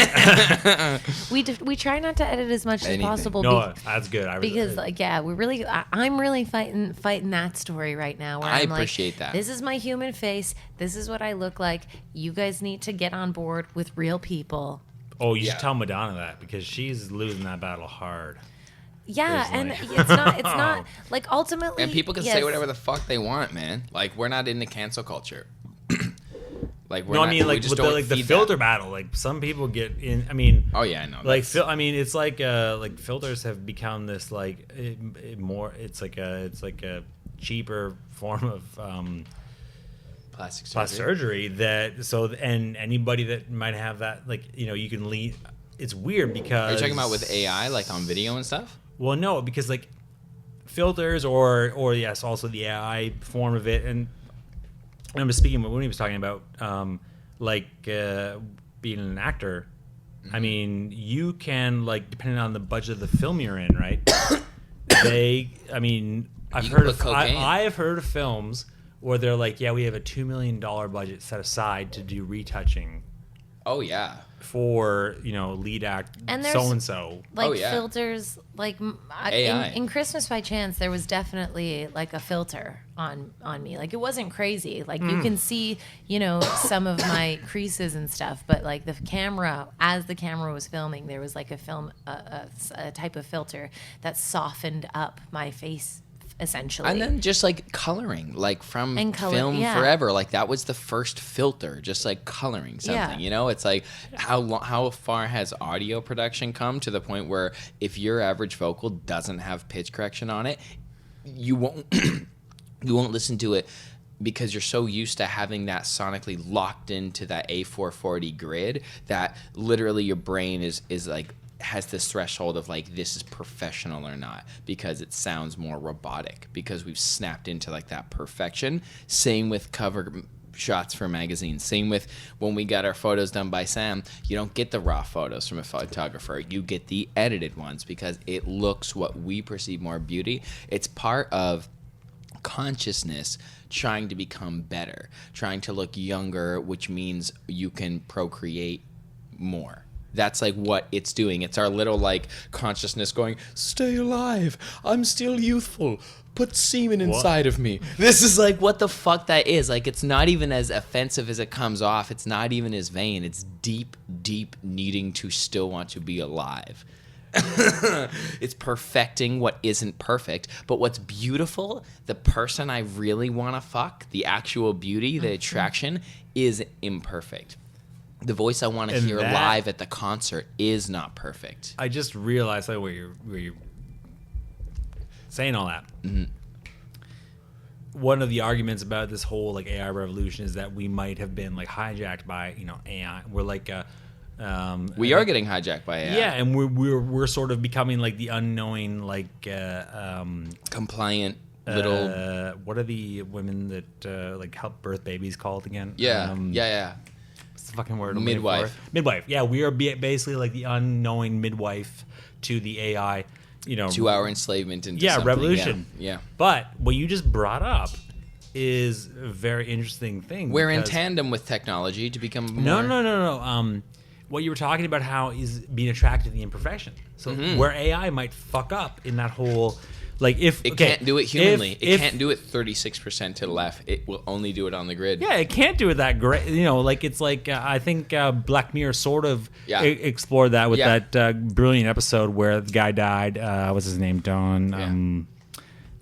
We try not to edit as much Anything. as possible. No, that's good. Because like I'm really fighting that story right now. Where I I'm appreciate like, that. This is my human face. This is what I look like. You guys need to get on board with real people. Oh, you Yeah. should tell Madonna that because she's losing that battle hard. Yeah, and Personally. it's not like ultimately. And people can yes, say whatever the fuck they want, man. Like, we're not into cancel culture. Like, we're No, not, I mean we like just with don't the feed filter that. battle. Like some people get in. I mean, Oh, yeah, I know. like That's- I mean, it's like filters have become this like more. It's like a cheaper form of plastic surgery. plastic surgery and anybody that might have that, like, you know, you can lead. It's weird because Are you talking about with AI, like on video and stuff? Well, no, because like filters or yes, also the AI form of it. And I was speaking when he was talking about being an actor. I mean, you can, like, depending on the budget of the film you're in, right? I've You can heard put of cocaine. I have heard of films where they're like, yeah, we have a $2 million budget set aside to do retouching Oh, yeah. for, you know, lead act And there's- so and so. like Oh, yeah. filters. Like AI. in Christmas by Chance, there was definitely like a filter on me. Like it wasn't crazy. Like you can see, you know, some of my creases and stuff. But like the camera, as the camera was filming, there was like a type of filter that softened up my face essentially. And then just like coloring, like from And color- film yeah. forever, like that was the first filter, just like coloring something. Yeah. You know, it's like how far has audio production come to the point where if your average vocal doesn't have pitch correction on it, you won't you won't listen to it because you're so used to having that sonically locked into that A440 grid that literally your brain is like has this threshold of like, this is professional or not, because it sounds more robotic because we've snapped into like that perfection. Same with cover shots for magazines. Same with when we got our photos done by Sam. You don't get the raw photos from a photographer. You get the edited ones because it looks what we perceive more beauty. It's part of consciousness trying to become better, trying to look younger, which means you can procreate more. That's like what it's doing. It's our little like consciousness going, stay alive. I'm still youthful. Put semen inside of me. This is like what the fuck that is. Like it's not even as offensive as it comes off. It's not even as vain. It's deep, deep needing to still want to be alive. It's perfecting what isn't perfect. But what's beautiful, the person I really want to fuck, the actual beauty, the attraction, is imperfect. The voice I want to hear live at the concert is not perfect. I just realized where you're saying all that. Mm-hmm. One of the arguments about this whole like AI revolution is that we might have been like hijacked by AI. We're like we are getting hijacked by AI. Yeah, and we're sort of becoming like the unknowing compliant little. What are the women that like help birth babies called again? Yeah. What's the fucking word? Midwife. Midwife. Yeah, we are basically like the unknowing midwife to the AI. 2-hour enslavement into something. Revolution. Yeah. But what you just brought up is a very interesting thing. We're in tandem with technology to become more... No. What you were talking about, how is being attracted to the imperfection. So where AI might fuck up in that whole... Like if it can't do it humanly, it can't do it 36% to the left. It will only do it on the grid. Yeah, it can't do it that great. Like it's like I think Black Mirror sort of explored that with that brilliant episode where the guy died. What's his name? Don.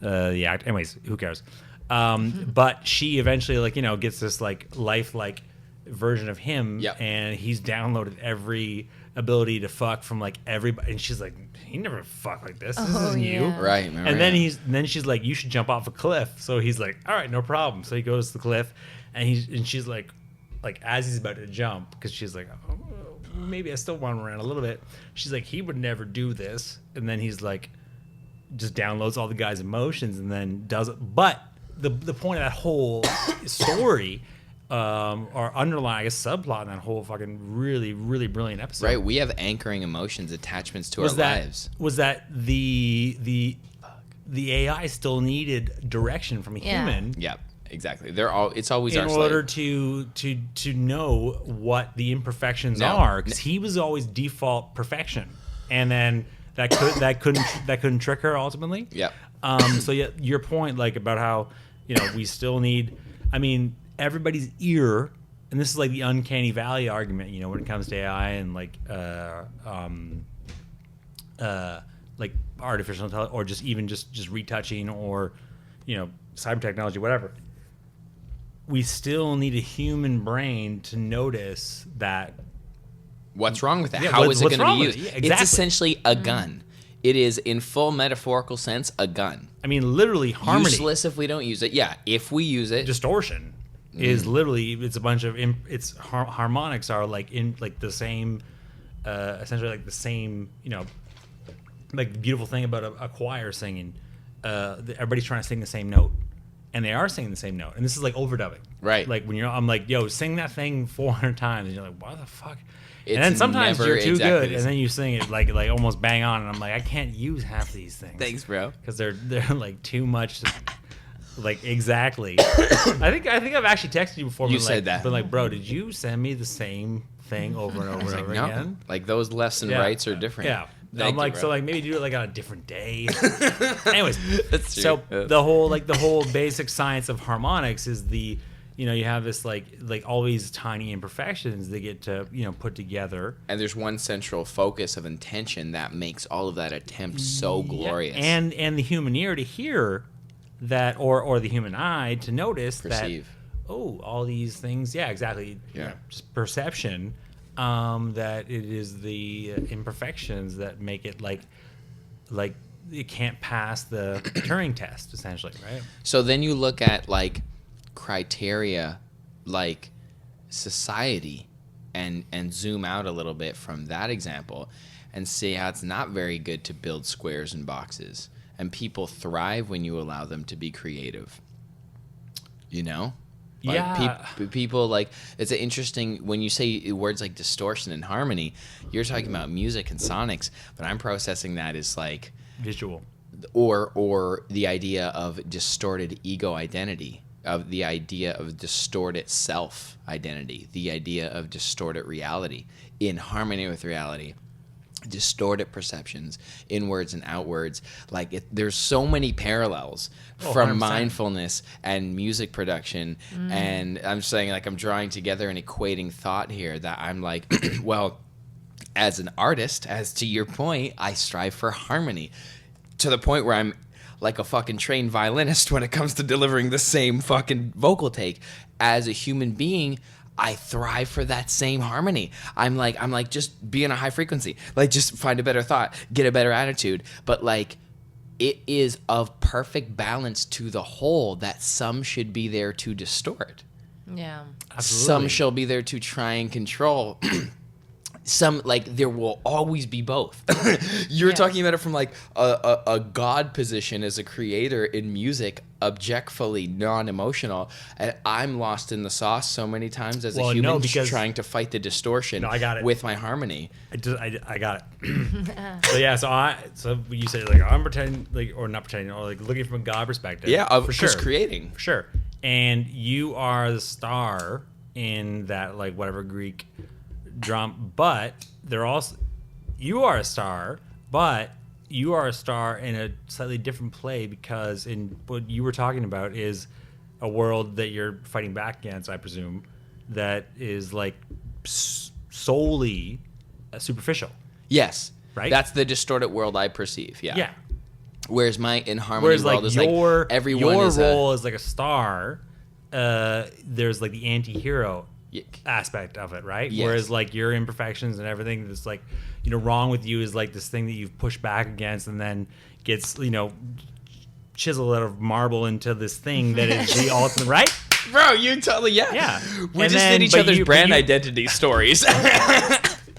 Anyways, who cares? But she eventually gets this lifelike version of him, and he's downloaded every ability to fuck from everybody, and she's like, he never fucked like this. This isn't you, right? And then she's like, you should jump off a cliff. So he's like, all right, no problem. So he goes to the cliff, and she's like as he's about to jump, because she's like, oh, maybe I still want him around a little bit. She's like, he would never do this, and then he's like, just downloads all the guy's emotions and then does it. But the point of that whole story. Or underlying a subplot in that whole fucking really, really brilliant episode. Right, we have anchoring emotions, attachments to our lives. Was that the AI still needed direction from a human? Yeah, exactly. It's always in our order slave. to know what the imperfections are, because he was always default perfection, and then that couldn't trick her ultimately. Yeah. So your point about how we still need. I mean. Everybody's ear, and this is like the uncanny valley argument, when it comes to AI and artificial intelligence, or just retouching, or cyber technology, whatever. We still need a human brain to notice that. What's wrong with that? How is it going to be used? Yeah, exactly. It's essentially a gun. It is, in full metaphorical sense, a gun. I mean, literally harmony. Useless if we don't use it. Yeah, if we use it. Distortion. Is literally, it's a bunch of harmonics are the same, essentially the same, the beautiful thing about a choir singing, everybody's trying to sing the same note, and they are singing the same note, and this is overdubbing, right? When I'm yo, sing that thing 400 times, and you're like, what the fuck? And then sometimes you're too good, and then you sing it like almost bang on, and I'm like, I can't use half these things. Thanks, bro. Because they're too much. Exactly. I think I've actually texted you before. You said that. But bro, did you send me the same thing over and over and over again? Those lefts and rights are different. Yeah. Thank I'm you, so maybe do it on a different day. Anyways, that's true. So the whole basic science of harmonics is you have this all these tiny imperfections they get to put together, and there's one central focus of intention that makes all of that attempt so glorious, and the human ear to hear that, or the human eye to notice perceive that, all these things, exactly, just perception, that it is the imperfections that make it it can't pass the Turing test, essentially, right? So then you look at criteria society and zoom out a little bit from that example and see how it's not very good to build squares and boxes. And people thrive when you allow them to be creative. People it's an interesting, when you say words like distortion and harmony, you're talking about music and sonics, but I'm processing that as visual, or the idea of distorted ego identity, of the idea of distorted self identity, the idea of distorted reality in harmony with reality. Distorted perceptions, inwards and outwards. There's so many parallels from 100%. Mindfulness and music production, and I'm saying I'm drawing together and equating thought here that I'm well, as an artist, as to your point, I strive for harmony to the point where I'm like a fucking trained violinist when it comes to delivering the same fucking vocal take. As a human being, I thrive for that same harmony. I'm like just be in a high frequency. Like just find a better thought, get a better attitude. But like it is of perfect balance to the whole that some should be there to distort. Yeah. Absolutely. Some shall be there to try and control. Some, like, there will always be both. You're talking about it from like a God position as a creator in music, objectfully non-emotional, and I'm lost in the sauce so many times as a human, trying to fight the distortion with my harmony. I got it. So yeah, so you say like I'm pretending, like, or not pretending, or like looking from a God perspective. Yeah, for sure, creating, for sure. And you are the star in that, like, whatever Greek drum, but they're also, you are a star, but you are a star in a slightly different play, because in what you were talking about is a world that you're fighting back against, I presume, that is like solely superficial. Yes, right. That's the distorted world I perceive. Yeah. Yeah. Whereas my in harmony world is your, like everyone your is role is like a star. There's like the anti-hero aspect of it, right? Yes. Whereas like your imperfections and everything that's like, you know, wrong with you is like this thing that you've pushed back against and then gets, you know, chiseled out of marble into this thing that is the ultimate, right? Bro, you totally, Yeah. We just did each other's brand identity stories.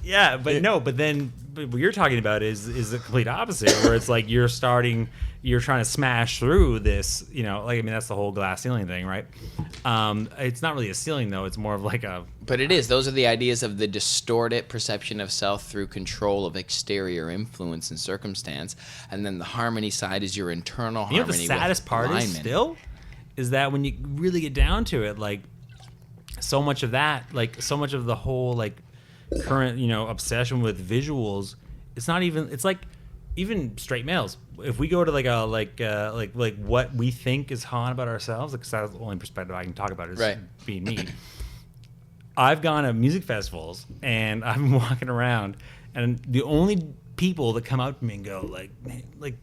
Yeah, but then what you're talking about is the complete opposite, where it's like you're trying to smash through this, you know, like, I mean, that's the whole glass ceiling thing, right? It's not really a ceiling, though. It's more of like a... But it is. Those are the ideas of the distorted perception of self through control of exterior influence and circumstance. And then the harmony side is your internal harmony. You know, the saddest part is still is that when you really get down to it, like, so much of that, like, so much of the whole, like, current, you know, obsession with visuals, it's not even, it's like, even straight males, if we go to like what we think is hot about ourselves, because that's the only perspective I can talk about, is right. being me. I've gone to music festivals and I've been walking around, and the only people that come out to me and go like,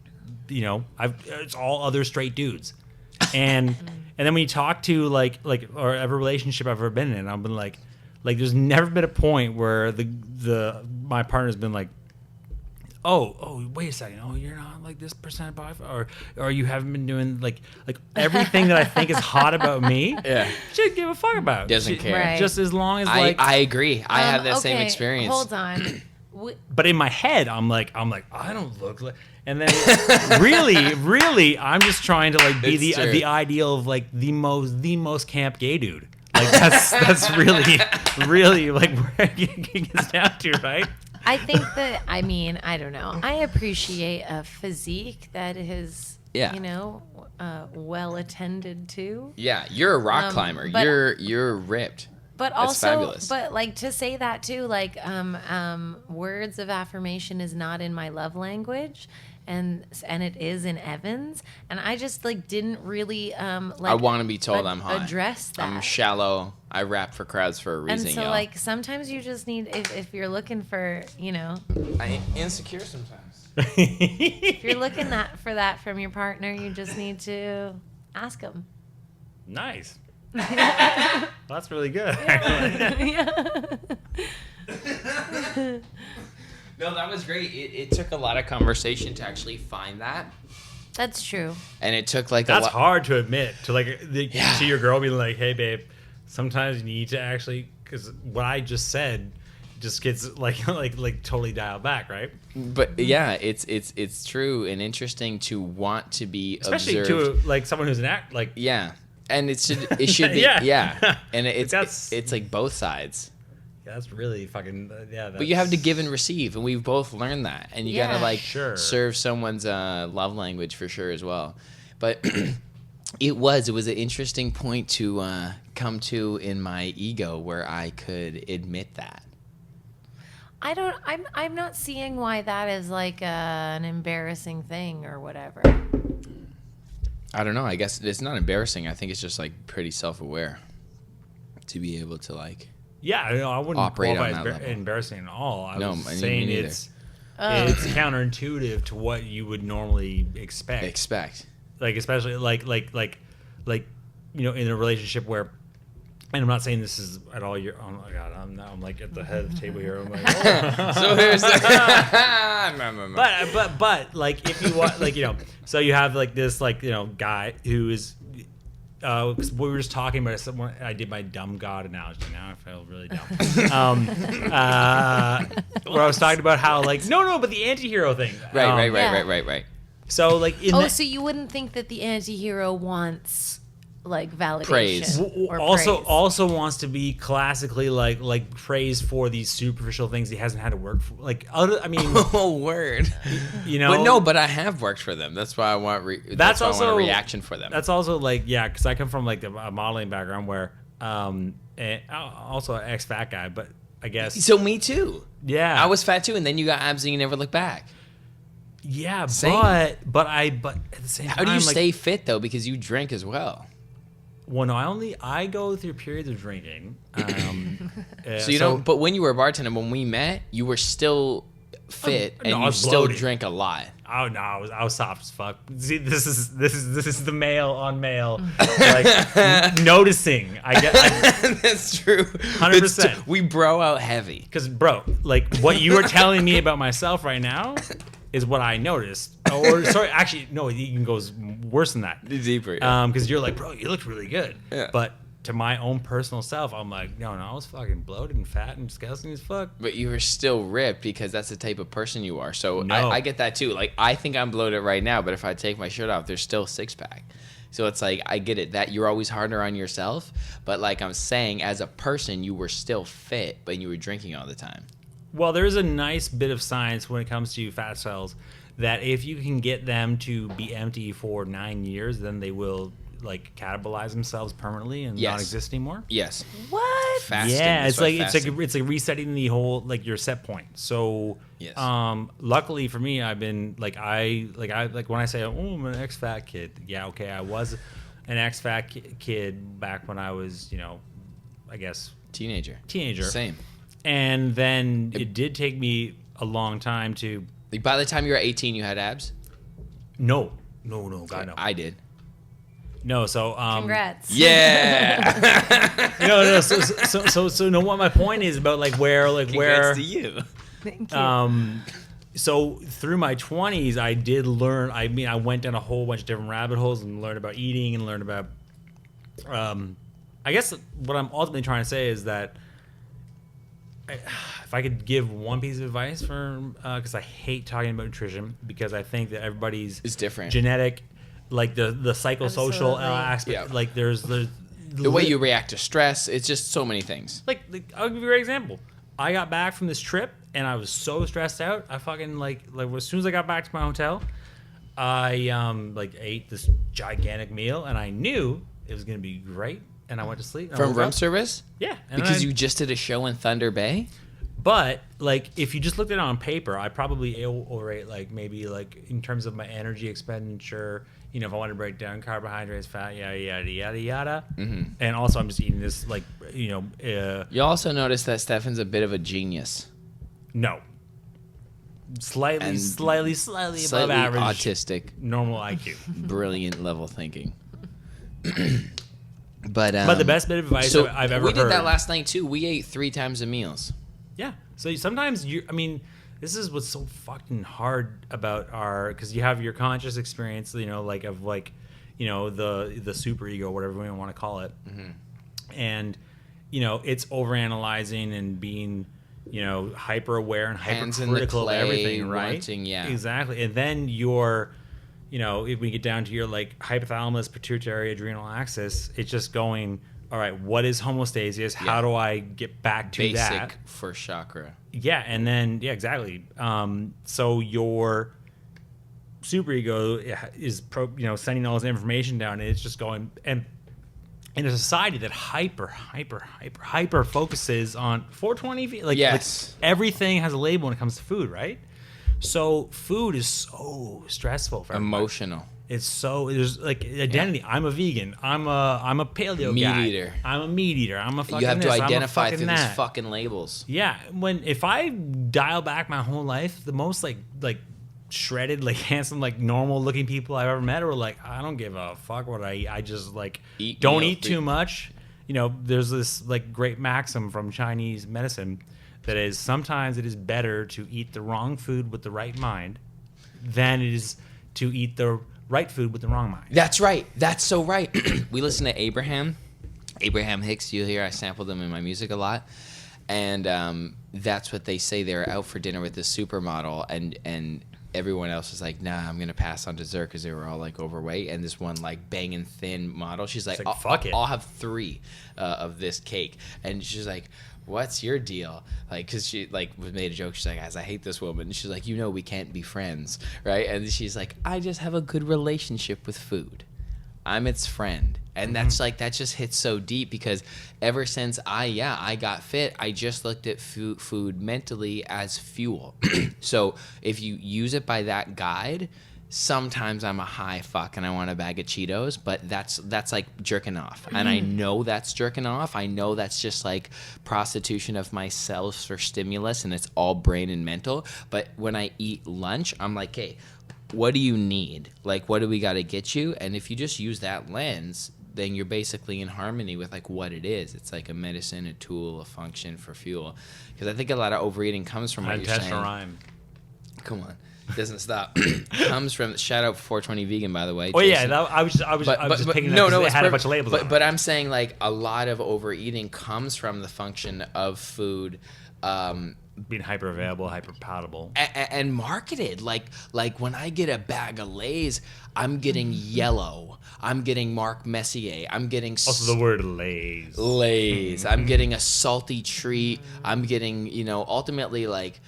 you know, it's all other straight dudes, and then when you talk to like or every relationship I've ever been in, I've been like there's never been a point where my partner's been like, oh, wait a second. Oh, you're not like this percent by, or you haven't been doing like everything that I think is hot about me. Yeah, she doesn't give a fuck about. Doesn't care. Right. Just as long as I agree. I have that same experience. Hold on. But in my head, I'm like, I don't look like. And then really, I'm just trying to like be the ideal of like the most camp gay dude. Like that's really like where it gets down to, right? I think that, I mean, I don't know. I appreciate a physique that is, you know, well attended to. Yeah, you're a rock climber. You're ripped. But That's also, fabulous. but like to say that too, like words of affirmation is not in my love language, and it is in Evan's, and I just like didn't really like. I want to be told I'm hot. Address that. I'm shallow. I rap for crowds for a reason. And so y'all. like sometimes you just need, if you're looking for, you know. I'm insecure sometimes. If you're looking for that from your partner, you just need to ask them. Nice. That's really good. No, that was great. It took a lot of conversation to actually find that. That's true. And it took like that's hard to admit to like to your girl being like, hey babe, sometimes you need to actually, because what I just said just gets like totally dialed back, right? But yeah, it's true and interesting to want to be especially observed. To like someone who's an act like and it should be and it's like both sides. Yeah, that's really fucking but you have to give and receive, and we've both learned that, and you gotta like serve someone's love language for sure as well. But it was an interesting point to come to in my ego where I could admit that. I'm not seeing why that is like an embarrassing thing or whatever. I don't know. I guess it's not embarrassing. I think it's just like pretty self-aware to be able to like Yeah, I wouldn't Operate qualify on that as level. embarrassing at all. I No, was me saying neither. it's counterintuitive to what you would normally expect. Like especially like in a relationship where, and I'm not saying this is at all your. Oh my god, I'm like at the head of the table here. I'm like, oh. So here's but like if you want so you have like this guy who is. 'Cause we were just talking about it. I did my dumb god analogy. Now I feel really dumb. Where I was talking about how but the anti-hero thing. Right. So so you wouldn't think that the anti-hero wants like validation Praise. or also praise. wants to be classically like praised for these superficial things he hasn't had to work for. Oh, word. But I have worked for them. That's why I want. That's why I want a reaction for them. That's also because I come from a modeling background where and also an ex-fat guy, but I guess So me too. Yeah, I was fat too, and then you got abs and you never look back. Yeah, Same. but at the same time, How do you stay fit though? Because you drink as well. Well, no, I go through periods of drinking. So you don't. But when you were a bartender, when we met, you were still fit no, and I you was still bloated. drink a lot. Oh no, I was soft as fuck. See, this is the male on male noticing. I get That's true. 100%. We bro out heavy. Because bro, what you are telling me about myself right now is what I noticed. Or sorry, actually no, it even goes worse than that. Deeper. Yeah. Because you're like, bro, you looked really good. Yeah. But to my own personal self, I'm like, no, I was fucking bloated and fat and disgusting as fuck. But you were still ripped because that's the type of person you are. So No. I get that too. Like, I think I'm bloated right now, but if I take my shirt off, there's still six pack. So it's like, I get it that you're always harder on yourself. But like I'm saying, as a person, you were still fit, but you were drinking all the time. Well, there's a nice bit of science when it comes to fat cells that if you can get them to be empty for 9 years, then they will catabolize themselves permanently and Yes. not exist anymore. Yes. What? Fasting. Yeah, That's it's like resetting the whole your set point. So, Yes. luckily for me, I've been when I say, oh, I'm an ex-fat kid. Yeah, okay, I was an ex-fat kid back when I was, I guess Teenager. Same. And then it did take me a long time to. Like, by the time you were 18, you had abs? No, God no. I did. No, so Congrats. Yeah. no. So no. What my point is about where Congrats to you. Thank you. So through my 20s, I did learn. I mean, I went down a whole bunch of different rabbit holes and learned about eating and learned about. I guess what I'm ultimately trying to say is that if I could give one piece of advice because I hate talking about nutrition because I think that everybody's It's different. genetic, the psychosocial Absolutely. aspect. Yeah. There's The way you react to stress, it's just so many things. I'll give you a great example. I got back from this trip and I was so stressed out. I fucking as soon as I got back to my hotel, I ate this gigantic meal and I knew it was gonna be great. And I went to sleep. From room service? Yeah, and Because you just did a show in Thunder Bay? But if you just looked at it on paper, I probably overate maybe in terms of my energy expenditure. If I want to break down carbohydrates, fat, yada. Mm-hmm. And also, I'm just eating this You also notice that Stefan's a bit of a genius. no, slightly above Slightly average, autistic, normal IQ. brilliant level thinking. But the best bit of advice I've ever we heard. did that last night too. We ate 3 times the meals. Yeah. So sometimes this is what's so fucking hard about because you have your conscious experience, the super ego, whatever we want to call it. Mm-hmm. And, it's overanalyzing and being, hyper aware and Hands in the hypercritical of clay, everything, right? wanting, yeah. Exactly. And then you're, if we get down to your hypothalamus, pituitary, adrenal axis, it's just going, all right, what is homeostasis? Yeah. How do I get back to that? Basic for chakra. Yeah, and then exactly. So your superego is sending all this information down, and it's just going. And in a society that hyper focuses on 420, Yes. everything has a label when it comes to food, right? So food is so stressful for everybody. Emotional. It's so there's like identity. I'm a vegan. I'm a paleo Meat guy. eater. I'm a meat eater. I'm a fucking You have to this, I'm a identify fucking through that. these fucking labels. Yeah, if I dial back my whole life, the most like shredded, like handsome, like normal looking people I've ever met were like, I don't give a fuck what I eat. I just like don't eat too much. You know, there's this like great maxim from Chinese medicine that is sometimes it is better to eat the wrong food with the right mind than it is to eat the right food with the wrong mind. That's right. That's so right. We listen to Abraham Hicks. You hear I sample them in my music a lot. And that's what they say. They're out for dinner with this supermodel, and everyone else was like, nah, I'm going to pass on dessert because they were all like overweight. And this one like banging thin model, she's like, fuck it. I'll have 3 of this cake. And she's like, what's your deal? Like, because she like made a joke. She's like, guys, I hate this woman. And she's like, we can't be friends, right? And she's like, I just have a good relationship with food. I'm its friend. And that's like, that just hits so deep because ever since I got fit, I just looked at food mentally as fuel. So if you use it by that guide, sometimes I'm a high fuck and I want a bag of Cheetos, but that's like jerking off. And I know that's jerking off. I know that's just like prostitution of myself for stimulus, and it's all brain and mental. But when I eat lunch, I'm like, hey, what do you need? Like, what do we got to get you? And if you just use that lens, then you're basically in harmony with like what it is. It's like a medicine, a tool, a function for fuel. Because I think a lot of overeating comes from what you're saying. Rhyme. Come on, it doesn't stop. Comes from shout out 420 vegan, by the way. Oh Jason. yeah, I was just picking it up because it had a bunch of labels. But I'm saying like a lot of overeating comes from the function of food. Being hyper available, hyper palatable, and marketed like when I get a bag of Lay's, I'm getting yellow. I'm getting Marc Messier. I'm getting also the word Lay's. Lay's. I'm getting a salty treat. I'm getting ultimately like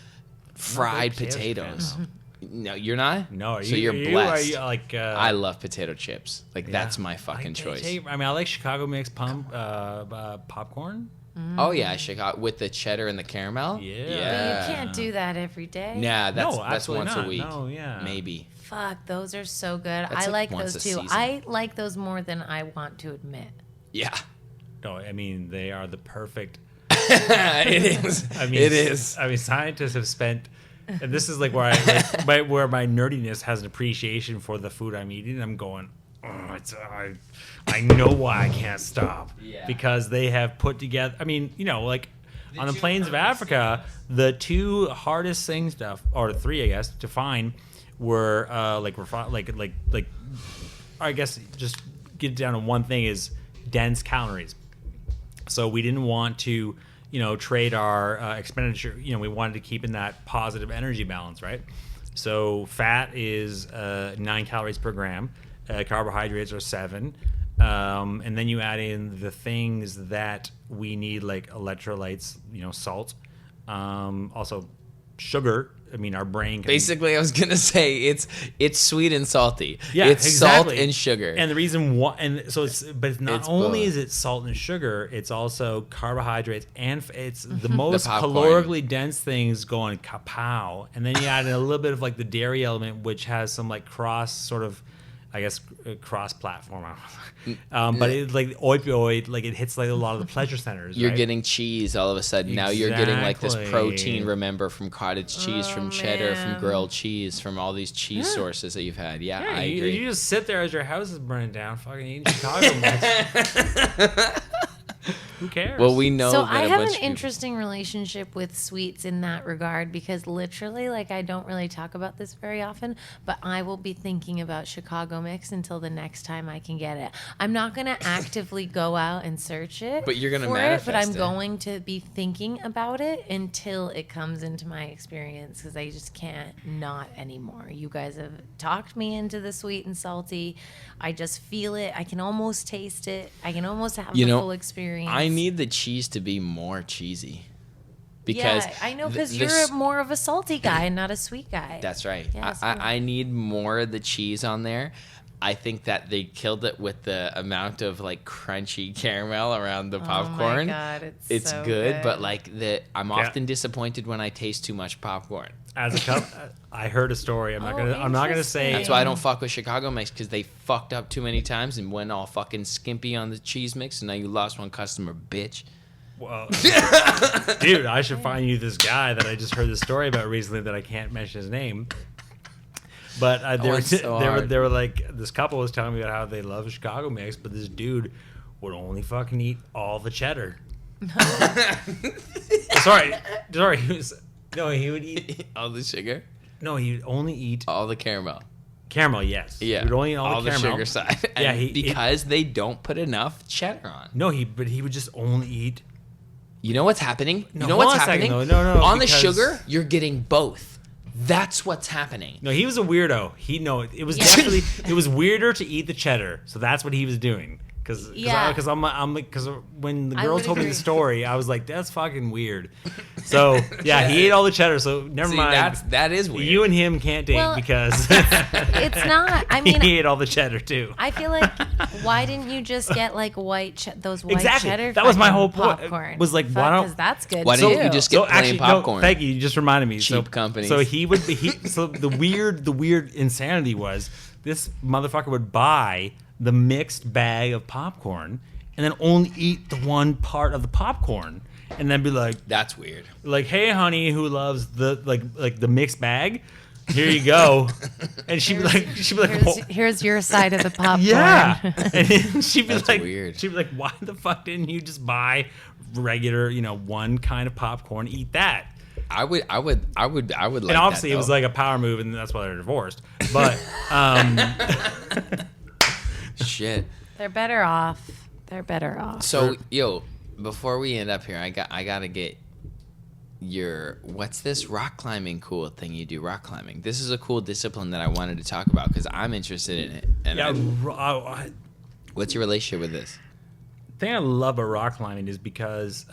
fried potatoes. No, you're not. No, so you're blessed. Are you like? I love potato chips. Like that's my fucking choice. I mean, I like Chicago mix popcorn. Oh yeah, Chicago with the cheddar and the caramel. Yeah. But you can't do that every day. Nah, that's once not. a week. No, yeah. Maybe. Fuck, those are so good. That's I like once those a too. season. I like those more than I want to admit. Yeah. No, I mean they are the perfect. It is. It is. I mean, scientists have spent, and this is like where where my nerdiness has an appreciation for the food I'm eating. I'm going, I know why I can't stop. Yeah. Because they have put together. I mean, like on the plains of Africa, the 2 hardest things or 3, I guess, to find were I guess just get it down to one thing is dense calories. So we didn't want to, trade our expenditure. We wanted to keep in that positive energy balance, right? So fat is 9 calories per gram. Carbohydrates are 7. And then you add in the things that we need, like electrolytes, salt, also sugar. I mean, our brain can... Basically, I was gonna say it's sweet and salty. Yeah, it's exactly. salt and sugar. And the reason why, and so but not It's only both. is it salt and sugar, it's also carbohydrates, and it's the most popcorn. calorically dense things going kapow. And then you add in a little bit of like the dairy element, which has some like cross platform. But it's like opioid, like it hits like a lot of the pleasure centers. You're right? getting cheese all of a sudden. Now you're getting like this protein, remember, from cottage cheese, from cheddar, from grilled cheese, from all these cheese sources that you've had. Yeah, I agree. You just sit there as your house is burning down, fucking eating Chicago mix. Who cares? Well, we know So that I a have bunch an of people- interesting relationship with sweets in that regard because literally, like, I don't really talk about this very often, but I will be thinking about Chicago mix until the next time I can get it. I'm not going to actively go out and search it. But you're gonna for it, but manifest I'm it. going to be thinking about it until it comes into my experience because I just can't not anymore. You guys have talked me into the sweet and salty. I just feel it. I can almost taste it. I can almost have the full experience. I need the cheese to be more cheesy. Because yeah, I know because you're more of a salty guy and not a sweet guy. That's right. Yeah, I need more of the cheese on there. I think that they killed it with the amount of like crunchy caramel around the popcorn. Oh my God, it's It's so good, good. but like I'm often disappointed when I taste too much popcorn. as a couple, I heard a story. I'm not gonna say. That's why I don't fuck with Chicago mix, because they fucked up too many times and went all fucking skimpy on the cheese mix, and now you lost one customer, bitch. Well, dude, I should find you this guy that I just heard the story about recently that I can't mention his name. But they were like, this couple was telling me about how they love Chicago mix, but this dude would only fucking eat all the cheddar. Sorry, he would eat all the sugar. No, he would only eat all the caramel. Caramel, yes. Yeah, he would only eat all the caramel. Sugar side. Yeah, because they don't put enough cheddar on. No, but he would just only eat. You know what's happening? No, you know what's happening? No. On the sugar, you're getting both. That's what's happening. No, he was a weirdo. It was definitely it was weirder to eat the cheddar. So that's what he was doing. Because when the girl told me the story, I was like, that's fucking weird. So yeah, he ate all the cheddar. So never mind. That is weird. You and him can't date because it's not. I mean, he ate all the cheddar too. I feel like, why didn't you just get like those white cheddar? That was my whole point. Popcorn. Was like, why don't? Because that's good. Why didn't you just get plain popcorn? No, thank you. You just reminded me. Cheap companies. So So the weird insanity was this motherfucker would buy the mixed bag of popcorn and then only eat the one part of the popcorn and then be like, that's weird. Like, hey honey, who loves the the mixed bag, here you go. And she'd be like here's your side of the popcorn. Yeah. And then she'd be like, weird. She'd be like, why the fuck didn't you just buy regular, one kind of popcorn, eat that? I would like that. And obviously it was like a power move, and that's why they're divorced. But shit. They're better off. So, before we end up here, I gotta get what's this rock climbing cool thing you do? Rock climbing. This is a cool discipline that I wanted to talk about because I'm interested in it. And what's your relationship with this? The thing I love about rock climbing is because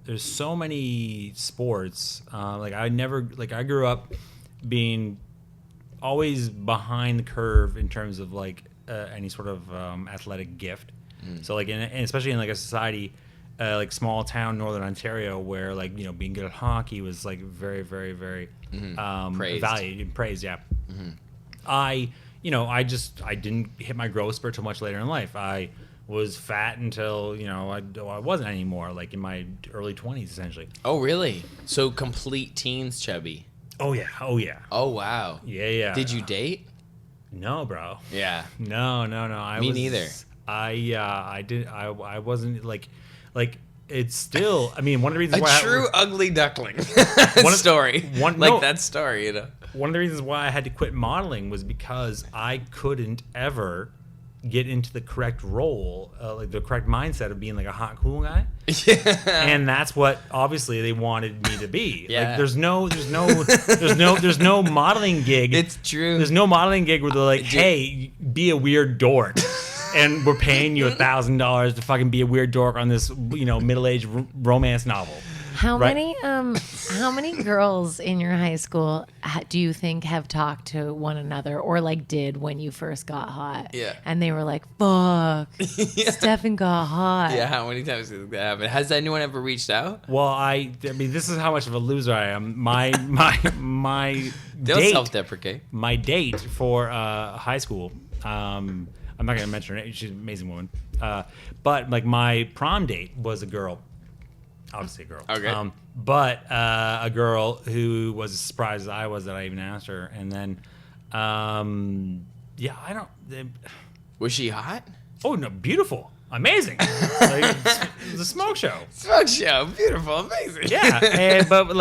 there's so many sports. I grew up being always behind the curve in terms of any sort of athletic gift. So and especially in a society like small town Northern Ontario where being good at hockey was very, very, very valued and praised. Yeah. I didn't hit my growth spurt till much later in life. I was fat until I wasn't anymore, in my early 20s essentially. Oh really? So complete teens chubby. Oh yeah. Oh wow. Yeah. Did you date? No, bro. Yeah. No. Me neither. I did. I wasn't it's still. I mean, one of the reasons why true ugly duckling story. That story, One of the reasons why I had to quit modeling was because I couldn't ever get into the correct role, the correct mindset of being a hot, cool guy. Yeah. And that's what obviously they wanted me to be. Yeah. There's no modeling gig. It's true. There's no modeling gig where they're like, hey, be a weird dork. And we're paying you $1,000 to fucking be a weird dork on this, middle-aged romance novel. How many girls in your high school do you think have talked to one another or did when you first got hot? Yeah. And they were like, "Fuck, Stefan got hot." Yeah. How many times did that happen? Has anyone ever reached out? Well, I mean, this is how much of a loser I am. My They'll date, self-deprecate. My date for high school. I'm not gonna mention her name. She's an amazing woman. But my prom date was a girl. Obviously a girl. Okay. But a girl who was as surprised as I was that I even asked her. And then, I don't... Was she hot? Oh, no, beautiful. Amazing. It was a smoke show. Smoke show. Beautiful. Amazing. Yeah. But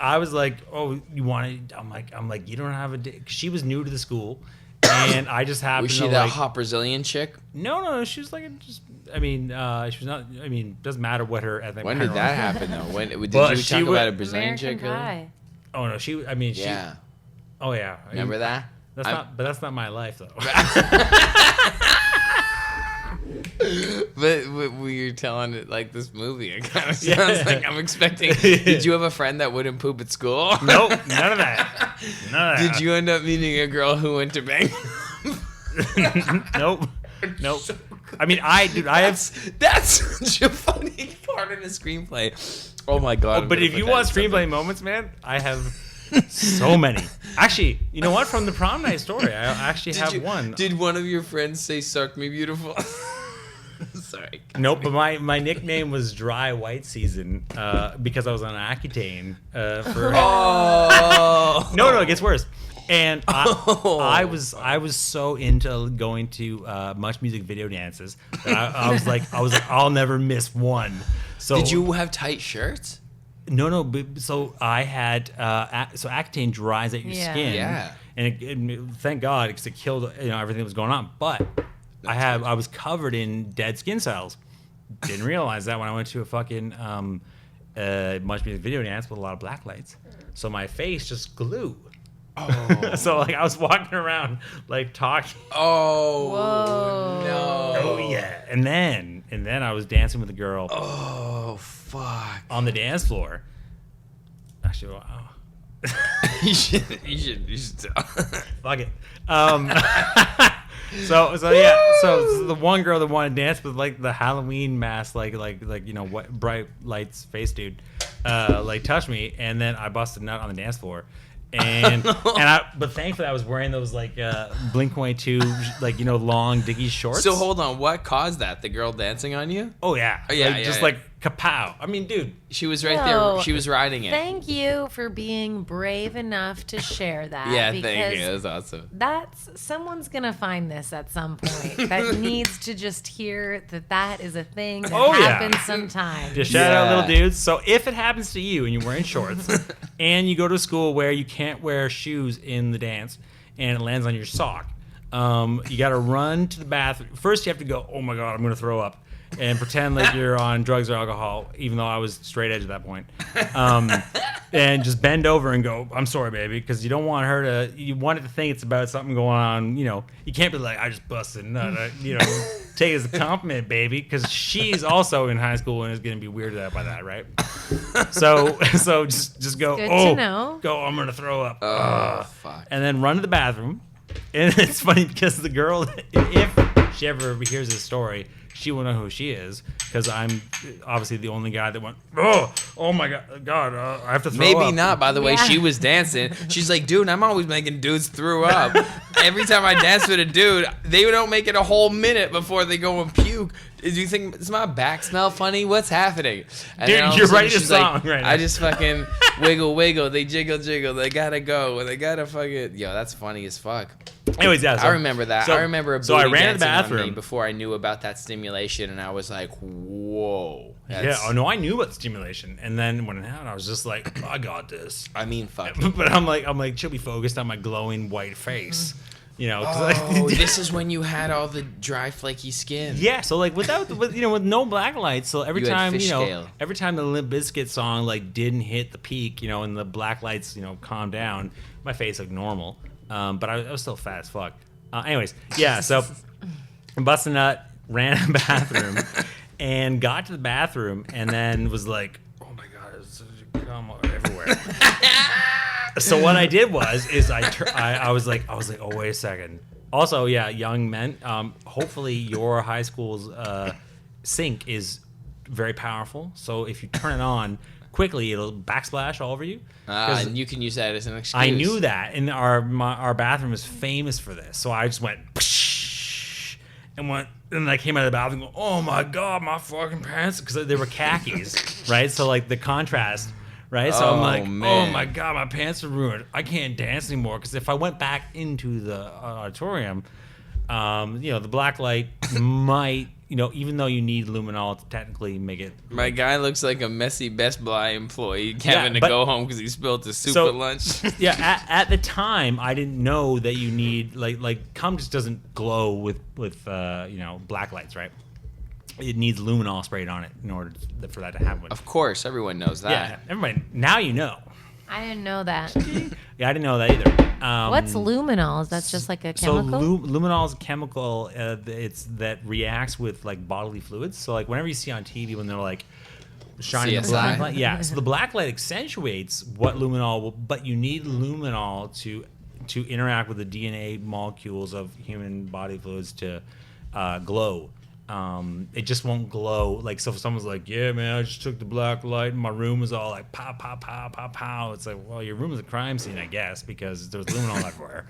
I was like, oh, you want to... I'm like, you don't have a date. She was new to the school. And I just happened to Was she that hot Brazilian chick? No. She was she was not. I mean, doesn't matter what her ethnic. When did that happen though? When did you talk about a Brazilian American chick? Pie. Oh no, she. I mean, she. Yeah. Oh yeah. Remember that? That's not my life though. But when you're telling it this movie, it kind of sounds like I'm expecting. Did you have a friend that wouldn't poop at school? Nope, none of that. Did you end up meeting a girl who went to bang? Nope. I mean, that's such a funny part in a screenplay. Oh my god! But if you want screenplay moments, man, I have So many. Actually, you know what? From the prom night story, I actually have one. Did one of your friends say "suck me beautiful"? Sorry. Nope, but my nickname was Dry White Season because I was on Accutane for. Oh. No, it gets worse. And I was so into going to Much Music video dances that I was like I'll never miss one. So Did you have tight shirts? No. But, so I had so Accutane dries out your skin. Yeah. And it, thank God because it killed everything that was going on. But I was covered in dead skin cells. Didn't realize that when I went to a fucking Much Music video dance with a lot of black lights. So my face just glue. Oh. So like I was walking around like talking. Oh. Whoa. No. Oh yeah. And then I was dancing with a girl. Oh fuck. On the dance floor. Actually, wow. You should tell. Fuck it. So yeah. So the one girl that wanted to dance with like the Halloween mask, like what bright lights face dude, like touched me, and then I busted a nut on the dance floor. But thankfully I was wearing those like Blink-122 like long Dickies shorts. So hold on, what caused that? The girl dancing on you? Oh yeah, just like kapow. I mean, dude, she was right No. there. She was riding it. Thank you for being brave enough to share that. Yeah, because thank you. That was awesome. someone's gonna find this at some point that needs to just hear that is a thing that Oh, yeah. happens sometimes. just shout out little dudes. So if it happens to you and you're wearing shorts and you go to a school where you can't wear shoes in the dance and it lands on your sock, you got to run to the bathroom. First, you have to go, oh my God, I'm going to throw up. And pretend like you're on drugs or alcohol, even though I was straight edge at that point. And just bend over and go, I'm sorry, baby, because you don't want her to, you want it to think it's about something going on. You can't be like, I just busted a nut. Take it as a compliment, baby, because she's also in high school and is going to be weirded out by that, right? So just go, Good to know. Go, I'm going to throw up. Oh, fuck. And then run to the bathroom. And it's funny because the girl, if she ever hears this story, she will know who she is because I'm obviously the only guy that went, oh my God, I have to throw up. Maybe not, by the way. Yeah. She was dancing. She's like, dude, I'm always making dudes throw up. Every time I dance with a dude, they don't make it a whole minute before they go and puke. Do you think, does my back smell funny? What's happening? And Dude, then all of a you're sudden writing a she's song like, right now. I just fucking wiggle. They jiggle. They gotta go. They gotta fucking, yo, that's funny as fuck. Anyways, yeah. So, I remember that. So, I remember a booty so I ran to the dancing on bathroom me before I knew about that stimulation, and I was like, whoa. Yeah. Oh no, I knew about stimulation, and then when it happened, I was just like, I got this. I mean, fuck. But I'm like, she'll be focused on my glowing white face, 'cause Oh, this is when you had all the dry, flaky skin. yeah. So like with no black lights. So every You had time fish scale. every time the Limp Bizkit song like didn't hit the peak, and the black lights calmed down, my face looked normal. But I was still fat as fuck. Anyways, yeah. So I busted a nut, ran to the bathroom, and got to the bathroom, and then was like, oh my God, there's cum everywhere. So what I did was I was like, oh wait a second. Also, yeah, young men. Hopefully your high school's sink is very powerful. So if you turn it on quickly, it'll backsplash all over you. And you can use that as an excuse. I knew that, and our bathroom is famous for this. So I just went psh, and I came out of the bathroom going, oh my God, my fucking pants, because they were khakis, right? So like the contrast. Right, so I'm like, man. oh my God, my pants are ruined. I can't dance anymore because if I went back into the auditorium, the black light might, even though you need luminol to technically make it. My guy looks like a messy Best Buy employee having to but- go home because he spilled his soup So- at lunch. Yeah, at the time, I didn't know that you need like cum just doesn't glow with black lights, right? It needs luminol sprayed on it in order for that to happen. Of course, everyone knows that. Yeah, everybody. Now you know. I didn't know that. Yeah, I didn't know that either. What's luminol? Is that just like a chemical? So luminol is a chemical. That reacts with like bodily fluids. So like whenever you see on TV when they're like shining the CSI. black light, yeah. So the black light accentuates what luminol will, but you need luminol to interact with the DNA molecules of human body fluids to glow. it just won't glow. Like, so if someone's like, yeah, man, I just took the black light and my room was all like pow, pow, pow, pow, pow. It's like, well, your room is a crime scene, I guess, because there's luminol everywhere.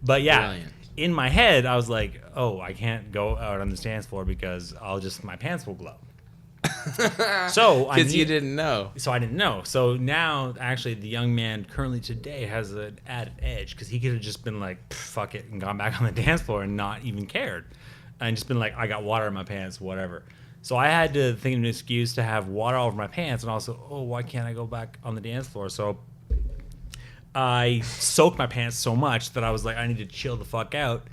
But yeah, Brilliant. in my head, I was like, oh, I can't go out on the dance floor because my pants will glow. So Because you didn't know. So I didn't know. So now, actually, the young man currently today has an added edge because he could have just been like, fuck it, and gone back on the dance floor and not even cared. And just been like, I got water in my pants, whatever. So I had to think of an excuse to have water all over my pants and also, oh, why can't I go back on the dance floor? So I soaked my pants so much that I was like, I need to chill the fuck out.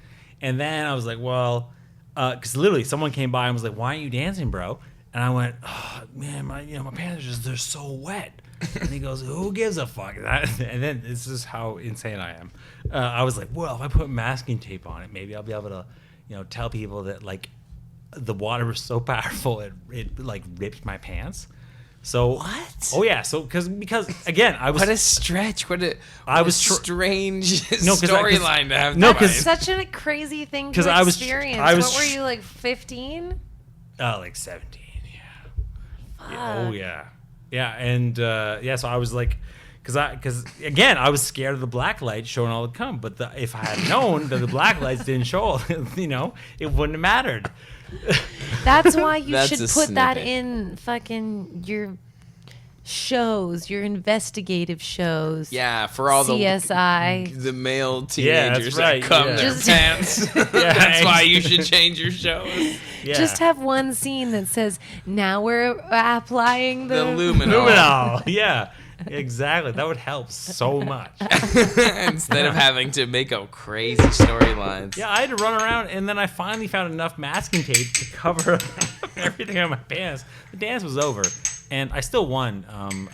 And then I was like, well, because literally someone came by and was like, why aren't you dancing, bro? And I went, oh, man, my pants are they're so wet. And he goes, who gives a fuck? And then this is how insane I am. I was like, well, if I put masking tape on it, maybe I'll be able to, tell people that like the water was so powerful it like ripped my pants. So What? Oh yeah. So because again, I was What a stretch. What a strange No, 'cause storyline to have. no, to 'cause- find. Such a crazy thing to 'Cause I was- experience. I was What were tr- you, like 15? like 17. Yeah. Oh yeah. Yeah. And so I was like, because again, I was scared of the black light showing all the cum. But if I had known that the black lights didn't show, it wouldn't have mattered. That's why you That's should a put that snippet. in fucking your shows, your investigative shows. Yeah, for all CSI. the male Yeah, teenagers that's right, that cum yeah. their Just- pants. That's why you should change your shows. Yeah. Just have one scene that says, now we're applying The the luminol. Luminol. Yeah. Exactly. That would help so much. Instead of having to make up crazy storylines. Yeah, I had to run around, and then I finally found enough masking tape to cover everything on my pants. The dance was over, and I still won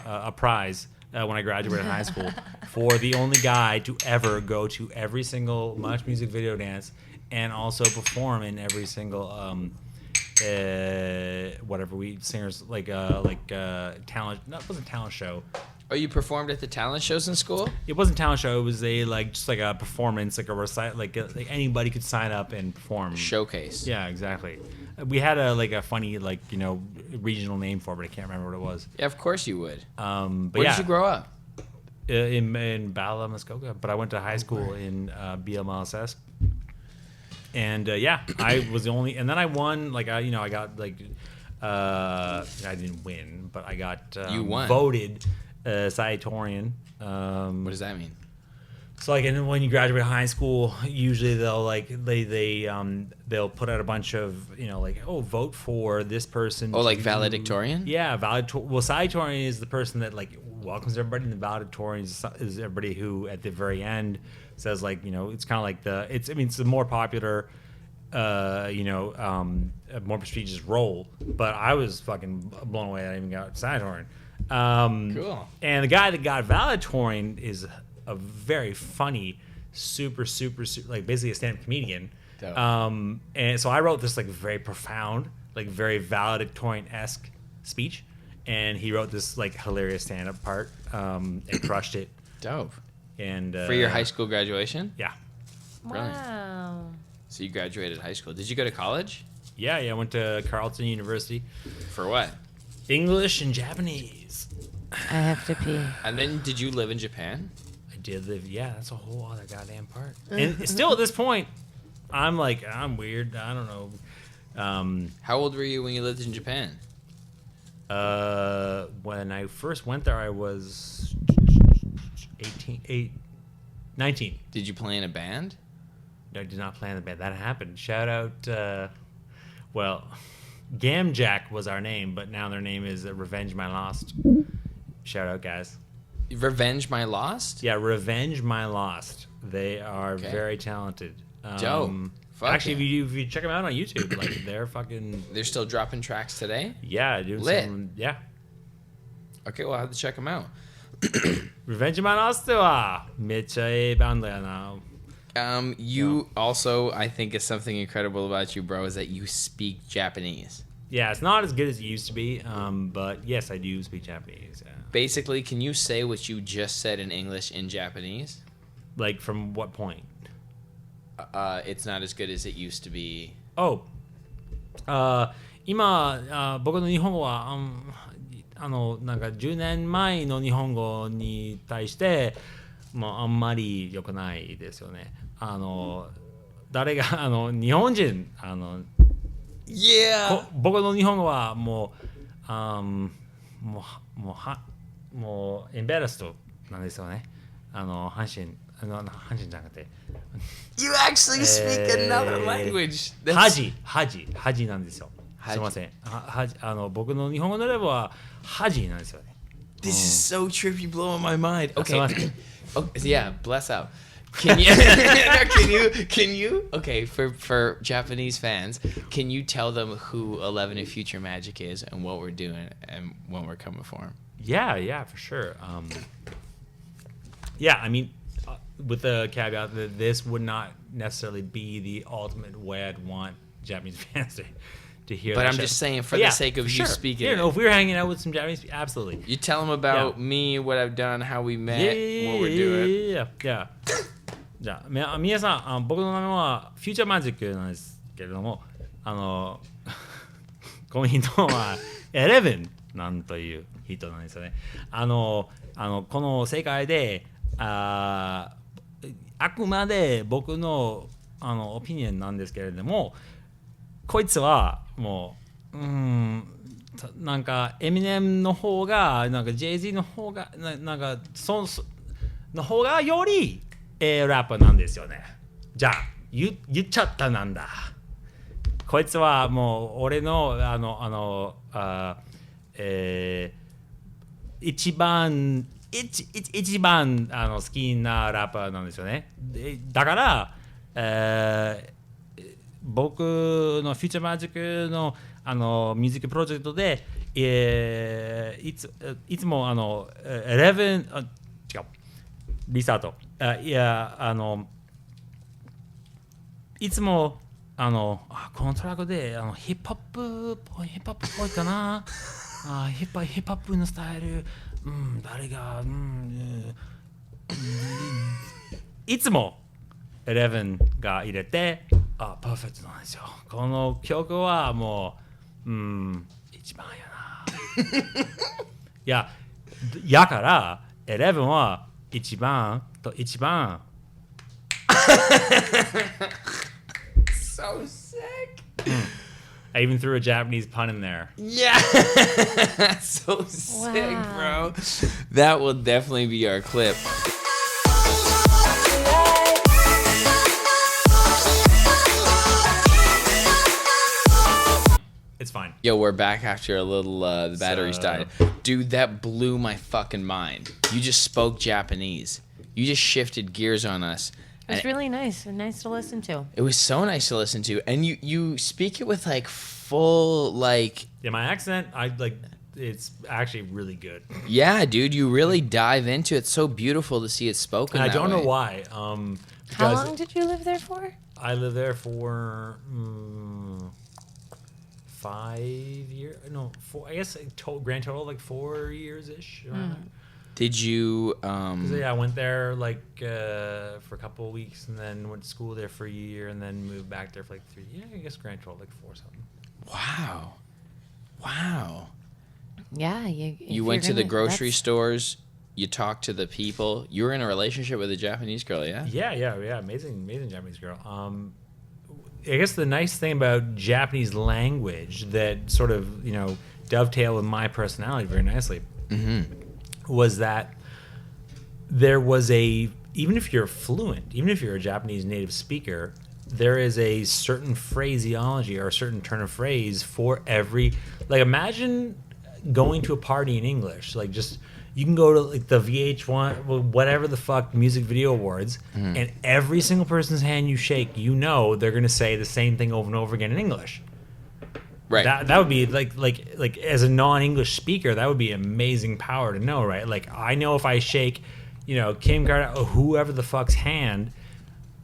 a prize when I graduated high school for the only guy to ever go to every single Much Music video dance and also perform in every single whatever we singers like talent. No, it wasn't talent show. Oh, you performed at the talent shows in school? It wasn't talent show. It was just like a performance, like a recite, like anybody could sign up and perform. Showcase. Yeah, exactly. We had a funny regional name for it, but I can't remember what it was. Yeah, of course you would. But Where yeah, did you grow up? in Bala, Muskoka, but I went to high school in BLMLSS. And I was the only, and then I won. I got I didn't win, but I got You won. voted salutatorian. What does that mean? So and when you graduate high school, usually they'll they'll put out a bunch of vote for this person. Oh, like to- valedictorian? Yeah, salutatorian is the person that welcomes everybody, and the valedictorian is everybody who at the very end says it's kind of like it's a more popular, a more prestigious role. But I was fucking blown away that I even got salutatorian. Cool. And the guy that got valedictorian is a very funny, super basically a stand-up comedian. Dope. And so I wrote this very profound, very valedictorian-esque speech, and he wrote this hilarious stand-up part, and crushed it. Dope. And For your high school graduation? yeah, Brilliant. Wow. So you graduated high school. Did you go to college? yeah, I went to Carleton University, For what? English and Japanese. I have to pee. And then did you live in Japan? I did live. Yeah, that's a whole other goddamn part. And still at this point, I'm weird. I don't know. How old were you when you lived in Japan? When I first went there, I was 19. Did you play in a band? I did not play in the band. That happened. Shout out, Gamjack was our name, but now their name is Revenge My Lost. Shout out, guys. Revenge My Lost? Yeah, Revenge My Lost. They are Okay. very talented. Dope. Fuck Actually, yeah. if you check them out on YouTube, they're fucking They're still dropping tracks today? doing Lit. some Okay, well, I'll have to check them out. Revenge My Lost はめっちゃいいバンドやな。 You also, I think, is something incredible about you, bro, is that you speak Japanese. Yeah, it's not as good as it used to be, but yes, I do speak Japanese. Yeah. Basically, can you say what you just said in English in Japanese? From what point? It's not as good as it used to be. Oh, 今、僕の日本語は、なんか10年前の日本語に対して、もうあんまり良くないですよね。誰が日本人Yeah. 僕の日本語はもうエンベラストなんですよね。阪神じゃなくて。You actually speak another language. ハジなんですよ。すみません。僕の日本語のレベルはハジなんですよね。This is so trippy, blowing my mind. Okay. すみません。Okay, yeah, bless out. Can you okay, for Japanese fans, can you tell them who 11 and Future Magic is and what we're doing and when we're coming for them? Yeah, for sure. Yeah, I mean, with the caveat that this would not necessarily be the ultimate way I'd want Japanese fans to hear. But that I'm show. just saying, for But the sake of you speaking, yeah, no, if we were hanging out with some Japanese, absolutely. you tell them about me, what I've done, how we met, what we're doing. Yeah. じゃあ皆さん、僕の名前はフューチャーマジックなんですけれども、この人はEllevanなんという人なんですよね。この世界であくまで僕のオピニオンなんですけれども、こいつはもうなんかエミネムの方がなんか Jay-Z の方がなんかの方がよりラッパーなんですよね。じゃあ言っちゃったなんだ。こいつはもう俺の一番好きなラッパーなんですよね。だから、僕のフューチャーマジックのミュージックプロジェクトで、いつもEllevan違うリサートいつもこのトラックでヒップホップっぽいかなヒップホップのスタイル誰がいつもEllevanが入れてパーフェクトなんですよ。この曲はもう一番やなやからEllevanは一番 So sick. I even threw a Japanese pun in there. Yeah. So sick, bro. That will definitely be our clip. It's fine. Yo, we're back after a little, the batteries died. Dude, that blew my fucking mind. You just spoke Japanese. You just shifted gears on us. It was really nice to listen to. It was so nice to listen to. And you speak it with like full, like... Yeah, my accent, it's actually really good. Yeah, dude, you really dive into it. It's so beautiful to see it spoken And I don't know way. why. How long did you live there for? I lived there for 5 years. No, 4. I guess grand total like 4 years-ish. Did you... Yeah, I went there for a couple of weeks and then went to school there for a year and then moved back there for like 3. Yeah, I guess grand total like 4 something. Wow. Yeah, you went to the grocery stores. You talked to the people. You were in a relationship with a Japanese girl, yeah? Yeah. Amazing Japanese girl. I guess the nice thing about Japanese language that sort of, dovetailed with my personality very nicely was that there was even if you're fluent, even if you're a Japanese native speaker, there is a certain phraseology or a certain turn of phrase for every, imagine going to a party in English, you can go to the VH1, whatever the fuck, music video awards, and every single person's hand you shake, they're gonna say the same thing over and over again in English. Right. That would be like as a non-English speaker, that would be amazing power to know, right? I know if I shake, Kim Kardashian or whoever the fuck's hand,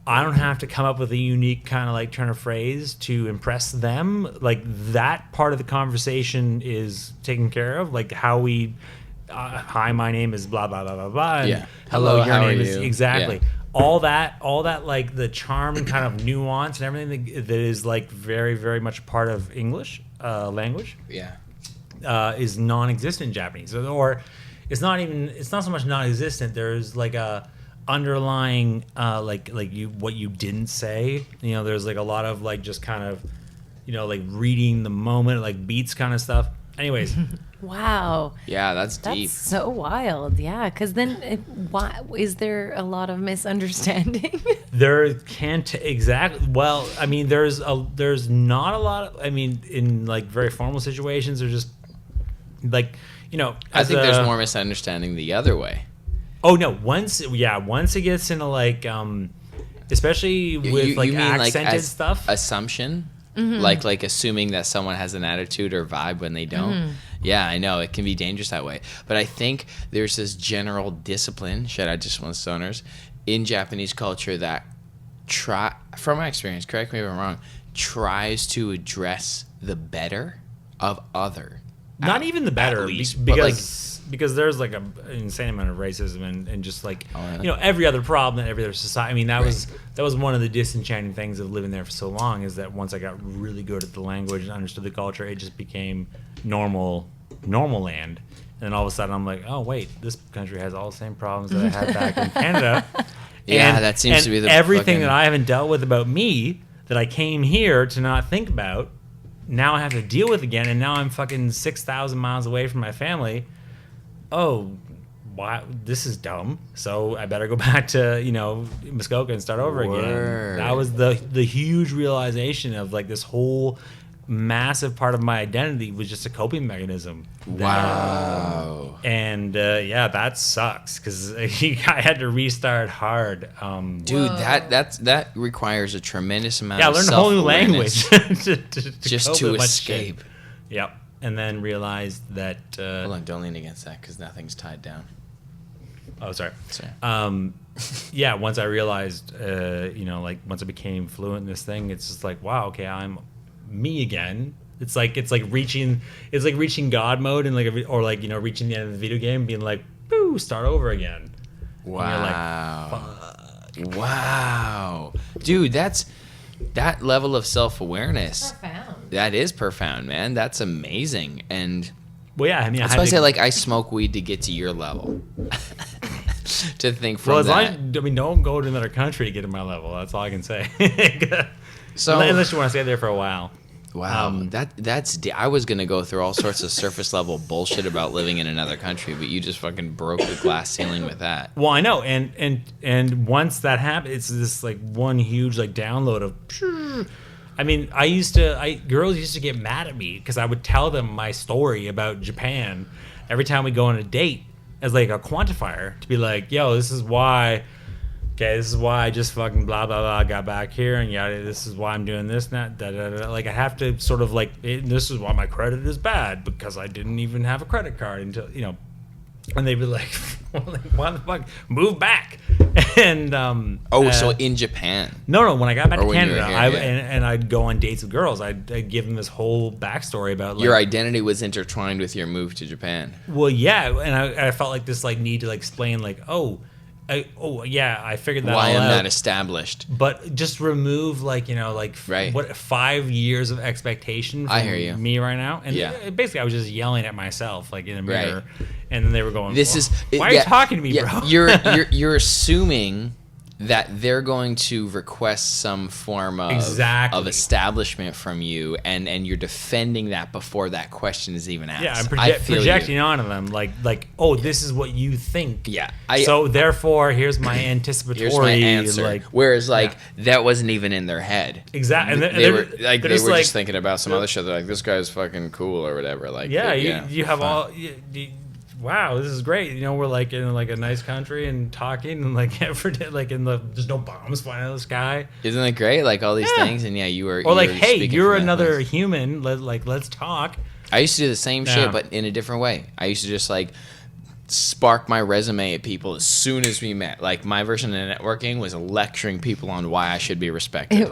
I don't have to come up with a unique kind of turn of phrase to impress them. That part of the conversation is taken care of. How we, hi, my name is blah blah blah blah blah. And yeah. Hello, how your name are is you? exactly. Yeah. all that like the charm and kind of nuance and everything that is like very, very much part of English language. Yeah. Is non-existent in Japanese, or it's not so much non-existent. There's like a underlying like what you didn't say. There's like a lot of like just kind of like reading the moment, like beats kind of stuff. Anyways. Wow. Yeah, that's deep. That's so wild. Yeah, because then why is there a lot of misunderstanding? There can't exactly. Well, I mean, there's not a lot of. I mean, in like very formal situations, there's just like I think there's more misunderstanding the other way. Oh no! Once it gets into like especially with like accented stuff, assumption. Like assuming that someone has an attitude or vibe when they don't. Yeah, I know it can be dangerous that way. But I think there's this general discipline, shout out to one stoners, in Japanese culture that from my experience, correct me if I'm wrong, tries to address the better of other. Not even the better, least, because there's like an insane amount of racism and just like every other problem that every other society. I mean, that was one of the disenchanting things of living there for so long, is that once I got really good at the language and understood the culture, it just became normal land. And then all of a sudden I'm like, oh wait, this country has all the same problems that I had back in Canada. Yeah, that seems to be the everything that I haven't dealt with about me that I came here to not think about, now I have to deal with again, and now I'm fucking 6,000 miles away from my family. Oh, why? This is dumb. So I better go back to Muskoka and start over again. That was the huge realization of like this whole massive part of my identity was just a coping mechanism. Wow. And that sucks because I had to restart hard. Dude, that requires a tremendous amount of learn a whole new language just to escape. Yep. And then realized that... hold on, don't lean against that because nothing's tied down. Oh, sorry. Once I realized, once I became fluent in this thing, it's just like, wow, okay, I'm me again. It's like reaching God mode and reaching the end of the video game, being like, boo, start over again. Wow. And you're like, fuck. Wow. Dude, that level of self-awareness. Profound. That is profound, man. That's amazing. And that's why I say like I smoke weed to get to your level. To think from don't go to another country to get to my level. That's all I can say. So unless you want to stay there for a while. Wow, I was gonna go through all sorts of surface level bullshit about living in another country, but you just fucking broke the glass ceiling with that. Well, I know, and once that happened, it's this like one huge like download of. I mean, girls used to get mad at me because I would tell them my story about Japan every time we go on a date as like a quantifier to be like, yo, this is why I just fucking blah, blah, blah, got back here, and this is why I'm doing this and that, da, da, da. Like, I have to sort of like, this is why my credit is bad, because I didn't even have a credit card until, and they'd be like, why the fuck, move back. And, so in Japan. No, when I got back to Canada, and I'd go on dates with girls. I'd give them this whole backstory about like, your identity was intertwined with your move to Japan. Well, yeah, and I felt like this like need to like explain like, I figured that why all I'm out. not established. But just remove right. what 5 years of expectation from I hear you. me right now. And basically I was just yelling at myself like in a mirror. Right. And then they were going, why are you talking to me, bro? You're assuming that they're going to request some form of establishment from you, and you're defending that before that question is even asked. Yeah, I'm projecting onto them like, this is what you think. Yeah. So therefore, here's my anticipatory. Here's my answer. Whereas that wasn't even in their head. Exactly. And they were just thinking about some other shit. They're like, this guy's fucking cool or whatever. Like, you have all. Wow, this is great. We're like in like a nice country and talking and like there's no bombs flying out of the sky. Isn't it great? Like all these things, and you were. Or like, hey, you're another human. Let's talk. I used to do the same shit, but in a different way. I used to just like spark my resume at people as soon as we met. Like, my version of networking was lecturing people on why I should be respected. You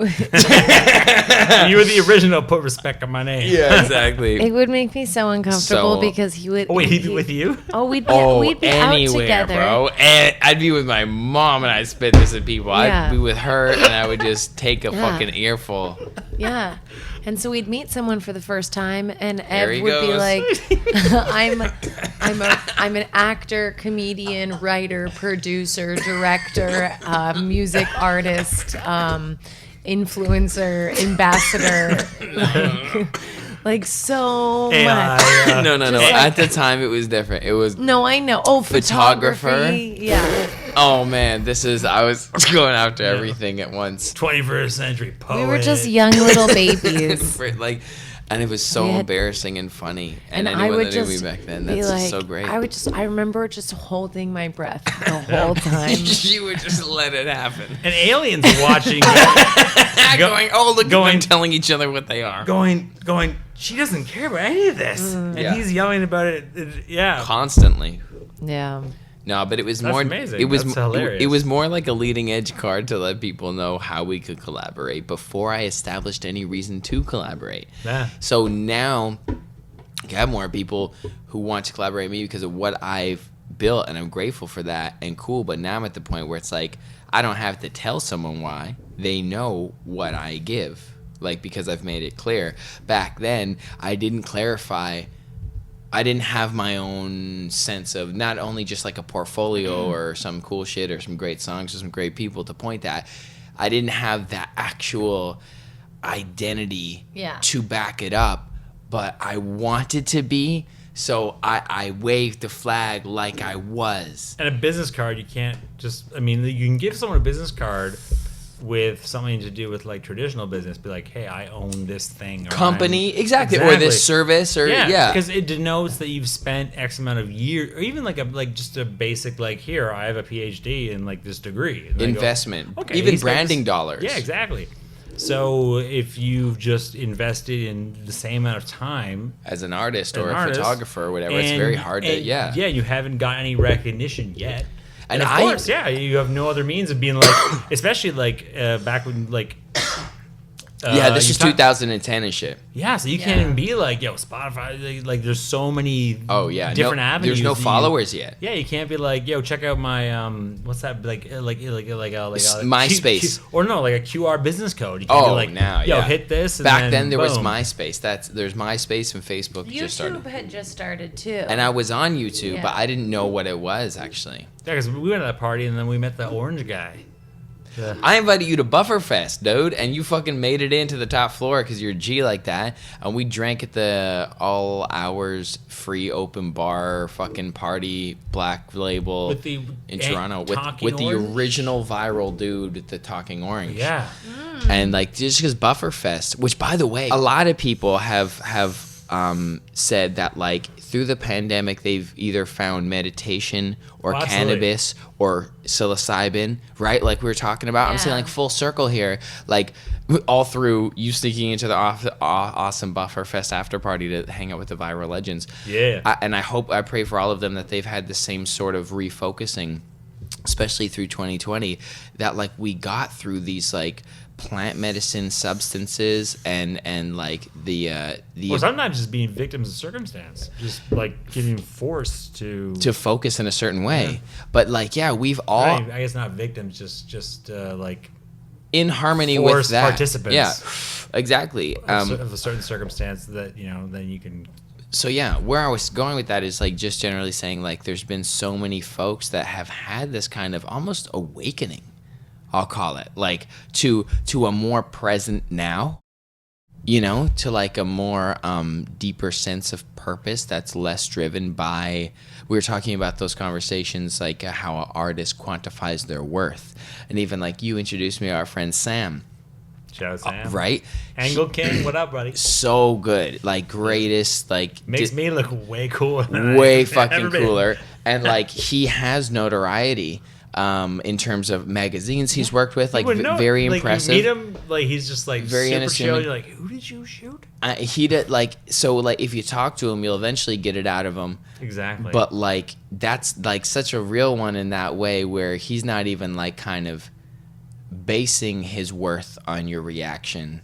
were the original put respect on my name. Yeah, exactly. It would make me so uncomfortable So- because he would. Oh, wait, he'd be with you? Oh, we'd be out anywhere, together. bro. And I'd be with my mom and I'd spit this at people. Yeah. I'd be with her and I would just take a Yeah. fucking earful. Yeah. And so we'd meet someone for the first time, and There he Ev would be goes. like, "I'm an actor, comedian, writer, producer, director, music artist, influencer, ambassador, like so much." No. At the time, it was different. It was, No, I know. Oh, Photographer? photography. Yeah. oh man, I was going after everything at once. 21st century poet. We were just young little babies. Like, and it was so We had- embarrassing and funny. And anyone I would that knew me just back then, be that's like, just so great. I remember just holding my breath the whole time. You would just let it happen. And aliens watching, Going, oh, look at going- them telling each other what they are. going, she doesn't care about any of this. And Yeah. he's yelling about it. Yeah. Constantly. Yeah. No, but it was That's more. amazing. It was That's hilarious. It was more like a leading edge card to let people know how we could collaborate before I established any reason to collaborate. Yeah. So now, I have more people who want to collaborate with me because of what I've built, and I'm grateful for that and cool. But now I'm at the point where it's like I don't have to tell someone why. They know what I give, like, because I've made it clear. Back then, I didn't clarify. I didn't have my own sense of not only just like a portfolio or some cool shit or some great songs or some great people to point at. I didn't have that actual identity to back it up, but I wanted to be. So I waved the flag like I was. And a business card, you can't just, I mean, you can give someone a business card with something to do with like traditional business. Be like, hey, I own this thing. Or Company, I'm- exactly. Or this service, or yeah. Because it denotes that you've spent X amount of years, or even like just a basic, like, here, I have a PhD in like this degree. And I go, Investment. okay, Even he's got branding this- dollars. Yeah, exactly. So if you've just invested in the same amount of time As an artist as or an a artist, photographer or whatever, it's very hard to, yeah, you haven't got any recognition yet. And of I- course, yeah, you have no other means of being like, especially like back when like. Yeah, this you is talk- 2010 and shit. Yeah, so you can't even be like, yo, Spotify. Like, there's so many. Oh yeah, different no, avenues. There's no that you- followers yet. Yeah, you can't be like, yo, check out my what's that like MySpace. or no, like a QR business code. You can't be Oh, like, now, yo, yeah. hit this. And Back then there was boom. MySpace. There's MySpace and Facebook just started. YouTube had just started too. And I was on YouTube, Yeah. but I didn't know what it was actually. Yeah, because we went to that party and then we met the orange guy. I invited you to Bufferfest, dude, and you fucking made it into the top floor because you're a G like that. And we drank at the all hours free open bar fucking party Black Label With the in Toronto Talking with the Orange? original viral dude with the Talking Orange. Yeah. And like just because Bufferfest, which by the way, a lot of people have said that like through the pandemic they've either found meditation or Absolutely. cannabis or psilocybin, right? Like we were talking about. I'm saying like full circle here, like all through you sneaking into the awesome Bufferfest after party to hang out with the viral legends. Yeah. I pray for all of them that they've had the same sort of refocusing, especially through 2020, that like we got through these like plant medicine substances and like the Well, sometimes just being victims of circumstance, just like getting forced to focus in a certain way. But like, yeah, we've all I guess not victims, just like in harmony forced with that. participants. Yeah, exactly. of a certain circumstance that then you can. So yeah, where I was going with that is like just generally saying like there's been so many folks that have had this kind of almost awakening, I'll call it, like to a more present now, to like a more deeper sense of purpose that's less driven by, we were talking about those conversations like how an artist quantifies their worth. And even like you introduced me to our friend Sam. Shout out Sam. Right? Angle King, what up, buddy? So good. Like greatest, like Makes me look way cooler. Than way I've fucking ever been. cooler. And like he has notoriety in terms of magazines he's worked with, like wouldn't know. very Like, impressive. You meet him, like he's just like Very super unassuming. chill. You're like, who did you shoot? He did like so like if you talk to him, you'll eventually get it out of him. Exactly. But like that's like such a real one in that way where he's not even like kind of basing his worth on your reaction.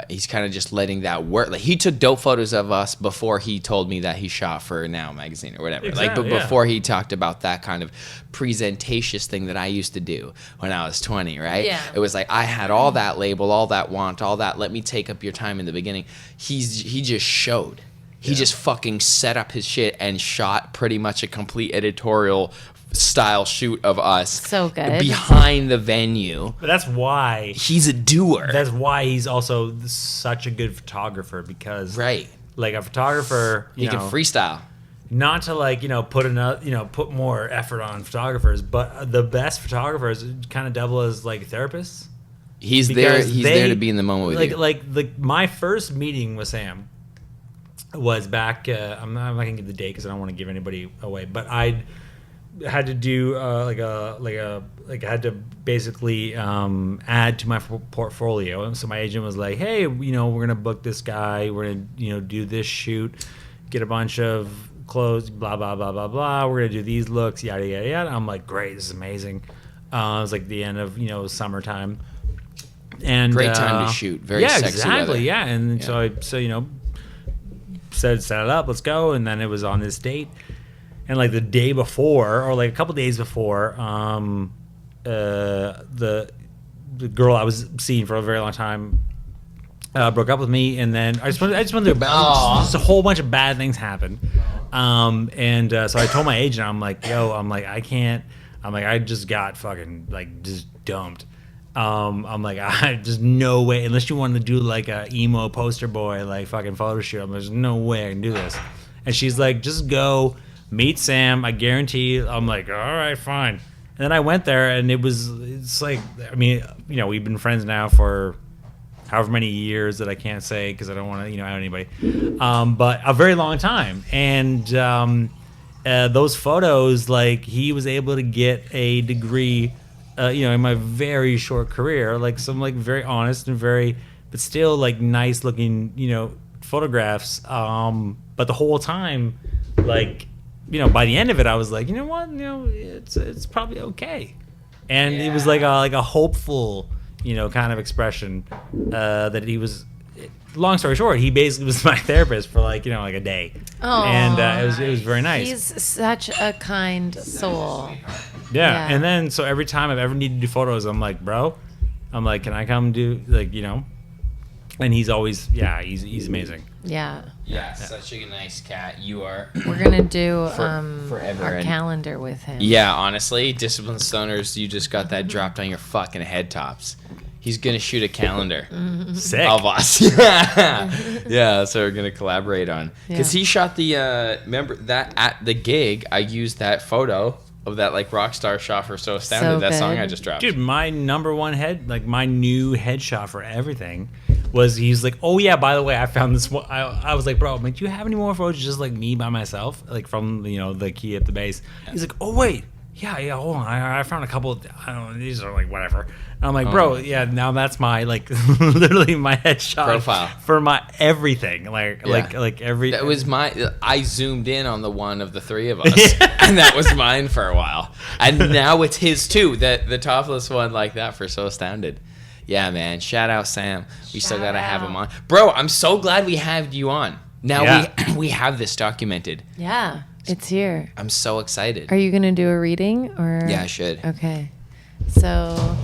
He's kind of just letting that work. Like he took dope photos of us before he told me that he shot for Now magazine or whatever. Exactly, like, but before he talked about that kind of presentatious thing that I used to do when I was 20, right? Yeah. It was like I had all that label, all that want, all that. Let me take up your time in the beginning. He just showed. He just fucking set up his shit and shot pretty much a complete editorial style shoot of us. So good. Behind the venue. But that's why He's a doer. That's why he's also such a good photographer because, right. like a photographer, He can freestyle. not to like put more effort on photographers, but the best photographers kind of double as like therapists. He's there. Because He's there to be in the moment with you. Like my first meeting with Sam was back. I'm not gonna give the date because I don't want to give anybody away, but I had to do I had to basically add to my portfolio, and so my agent was like, "Hey, we're gonna book this guy. We're gonna do this shoot, get a bunch of clothes, blah blah blah blah blah. We're gonna do these looks, yada yada yada." I'm like, "Great, this is amazing." It was like the end of summertime, and Great time to shoot. Very yeah, sexy exactly, weather. yeah. And so set it up, let's go, and then it was on this date. And like the day before, or like a couple days before, the girl I was seeing for a very long time broke up with me, and then I just went through just a whole bunch of bad things happened. So I told my agent, I'm like, I can't. I'm like, I just got fucking like just dumped. I'm like, there's no way, unless you want to do like a emo poster boy like fucking photo shoot. There's no way I can do this. And she's like, just go. Meet Sam, I guarantee. I'm like, all right, fine. And then I went there, and it's like, I mean, we've been friends now for however many years that I can't say because I don't want to, out anybody. But a very long time. And those photos, like, he was able to get a degree, in my very short career, like some like very honest and but still like nice looking, photographs. But the whole time, like, by the end of it, I was like, you know what, it's probably okay, and it was like a hopeful, kind of expression that he was. Long story short, he basically was my therapist for like a day, and it was very nice. He's such a kind soul. Yeah, and then so every time I've ever needed to do photos, I'm like, bro, can I come do And he's always he's amazing. Yeah. Yeah, such a nice cat. You are. We're gonna do forever our and- calendar with him. Yeah, honestly, Discipline Stoners, you just got that dropped on your fucking head tops. He's gonna shoot a calendar Sick. of us. Yeah, so we're gonna collaborate on. Because he shot the remember that at the gig, I used that photo of that like rock star shot for So Astounded, So that song good. I just dropped. Dude, my number one my new headshot for everything was he's like, oh yeah, by the way, I found this one. I was like, bro, do you have any more photos just like me by myself, like from the key at the base? He's like, oh wait, yeah, hold on, I found a couple. I don't know, these are like whatever. And I'm like, bro, yeah, now that's my like literally my headshot Profile for my everything, like every. That was I zoomed in on the one of the three of us, and that was mine for a while. And now it's his too. The topless one like that for So Astounded. Yeah, man. Shout out Sam. We still gotta have him on, bro. I'm so glad we had you on. Now we have this documented. Yeah, it's here. I'm so excited. Are you gonna do a reading or? Yeah, I should. Okay. So,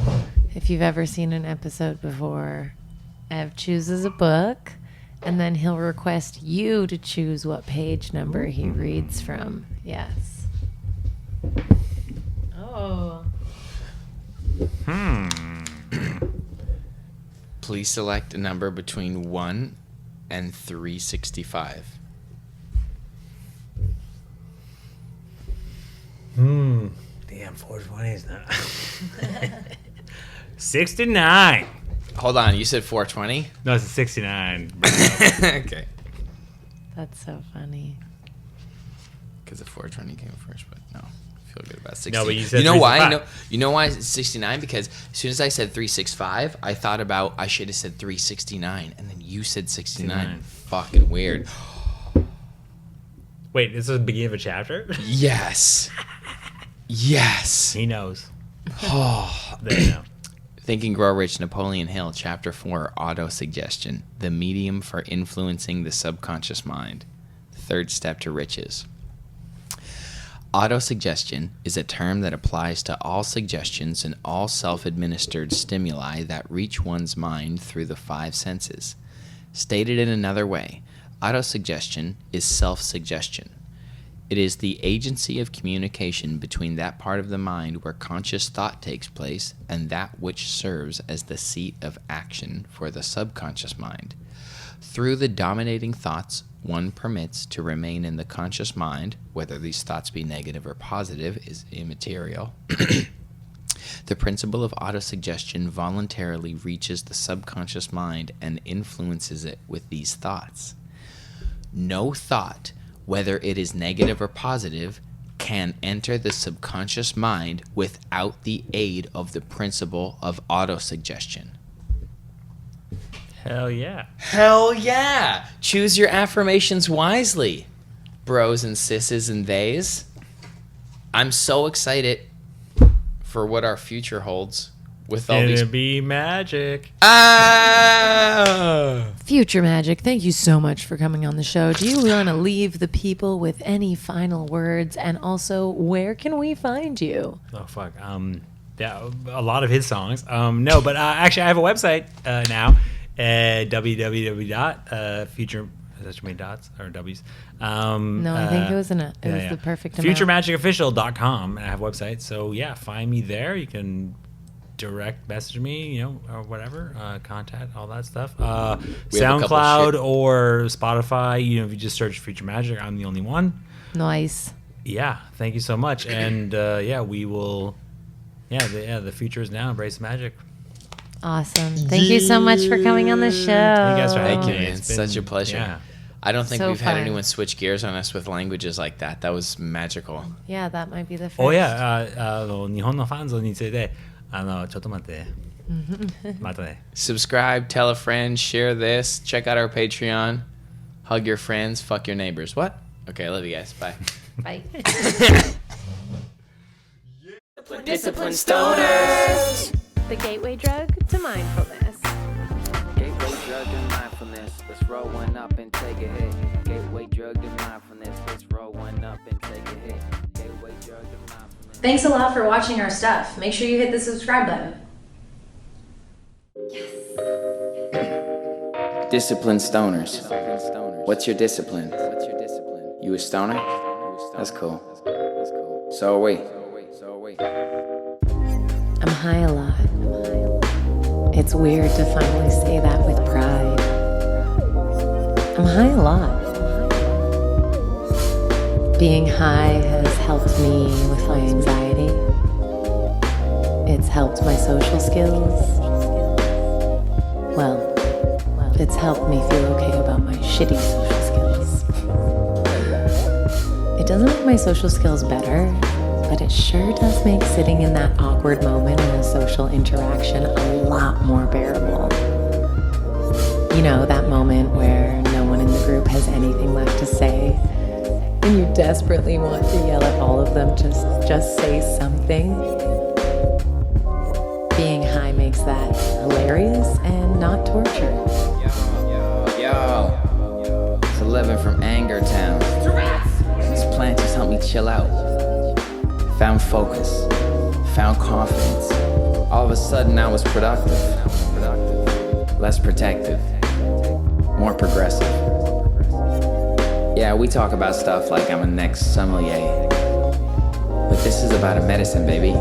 if you've ever seen an episode before, Ev chooses a book, and then he'll request you to choose what page number he reads from. Yes. Oh. Please select a number between 1 and 365. Damn, 420 is not. 69. Hold on, you said 420? No, it's a 69. Okay. That's so funny. Because the 420 came first, but no. feel good about 60. No, but you said You know why? 365. You know why it's 69? Because as soon as I said 365, I thought about I should have said 369, and then you said 69. 69. Fucking weird. Wait, this is the beginning of a chapter? Yes. Yes. He knows. There you go. Think and Grow Rich, Napoleon Hill, Chapter 4, Autosuggestion, the medium for influencing the subconscious mind. Third step to riches. Autosuggestion is a term that applies to all suggestions and all self-administered stimuli that reach one's mind through the five senses. Stated in another way, autosuggestion is self-suggestion. It is the agency of communication between that part of the mind where conscious thought takes place and that which serves as the seat of action for the subconscious mind. Through the dominating thoughts one permits to remain in the conscious mind, whether these thoughts be negative or positive is immaterial. The principle of autosuggestion voluntarily reaches the subconscious mind and influences it with these thoughts. No thought, whether it is negative or positive, can enter the subconscious mind without the aid of the principle of autosuggestion. Hell yeah. Hell yeah! Choose your affirmations wisely, bros and sisses and theys. I'm so excited for what our future holds with all these. It'll be magic. Future Magic, thank you so much for coming on the show. Do you want to leave the people with any final words? And also, where can we find you? Oh, fuck. Yeah, a lot of his songs. No, but actually, I have a website now at www.future. Is that too many dots or W's? No, I think it was the perfect amount. FutureMagicOfficial.com. I have a website. So, yeah, find me there. You can direct message me, or whatever, contact, all that stuff. SoundCloud or Spotify, if you just search Future Magic, I'm the only one. Nice. Yeah, thank you so much. And we will, the future is now. Embrace the magic. Awesome. Thank you so much for coming on the show. Thank you guys for having Thank you, me. man. It's such a pleasure. Yeah. I don't think So we've had fun. anyone switch gears on us with languages like that. That was magical. Yeah, that might be the first. 日本のファンゾについてちょっと待ってまたね Subscribe, tell a friend, share this, check out our Patreon, hug your friends, fuck your neighbors. What? Okay, I love you guys. Bye. Bye. Discipline stoners. The gateway drug to mindfulness. Gateway drug to mindfulness. Let's roll one up and take a hit. Gateway drug to mindfulness. Let's roll one up and take a hit. Gateway drug to mindfulness. Thanks a lot for watching our stuff. Make sure you hit the subscribe button. Discipline stoners. What's your discipline? You a stoner? That's cool. So are we. I'm high a lot. It's weird to finally say that with pride. I'm high a lot. Being high has helped me with my anxiety. It's helped my social skills. Well, it's helped me feel okay about my shitty social skills. It doesn't make my social skills better, but it sure does make sitting in that awkward moment in a social interaction a lot more bearable. You know, that moment where no one in the group has anything left to say, and you desperately want to yell at all of them, just say something. Being high makes that hilarious and not torture. Yo. It's Ellevan from Anger Town. These plants just helped me chill out. Found focus. Found confidence. All of a sudden I was productive. Less protective. More progressive. Yeah, we talk about stuff like I'm a next sommelier. But this is about a medicine, baby.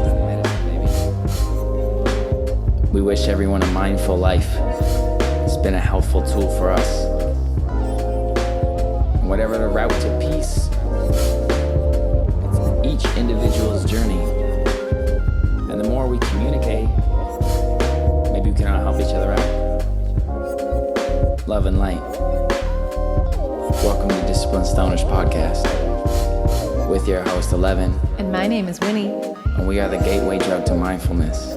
We wish everyone a mindful life. It's been a helpful tool for us. And whatever the route to peace, it's each individual's journey. And the more we communicate, maybe we can all help each other out. Love and light. Welcome to Discipline Stoners Podcast. with your host, Ellevan, And my name is Winnie. and we are the gateway drug to mindfulness.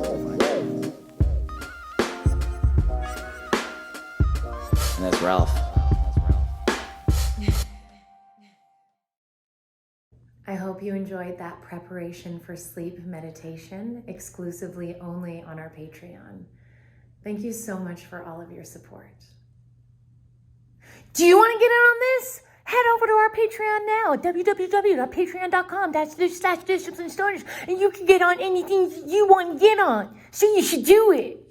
And that's Ralph. I hope you enjoyed that preparation for sleep meditation, exclusively only on our Patreon. Thank you so much for all of your support. Do you want to get in on this? Head over to our Patreon now at www.patreon.com/dishes and starters, and you can get on anything you want to get on. So you should do it.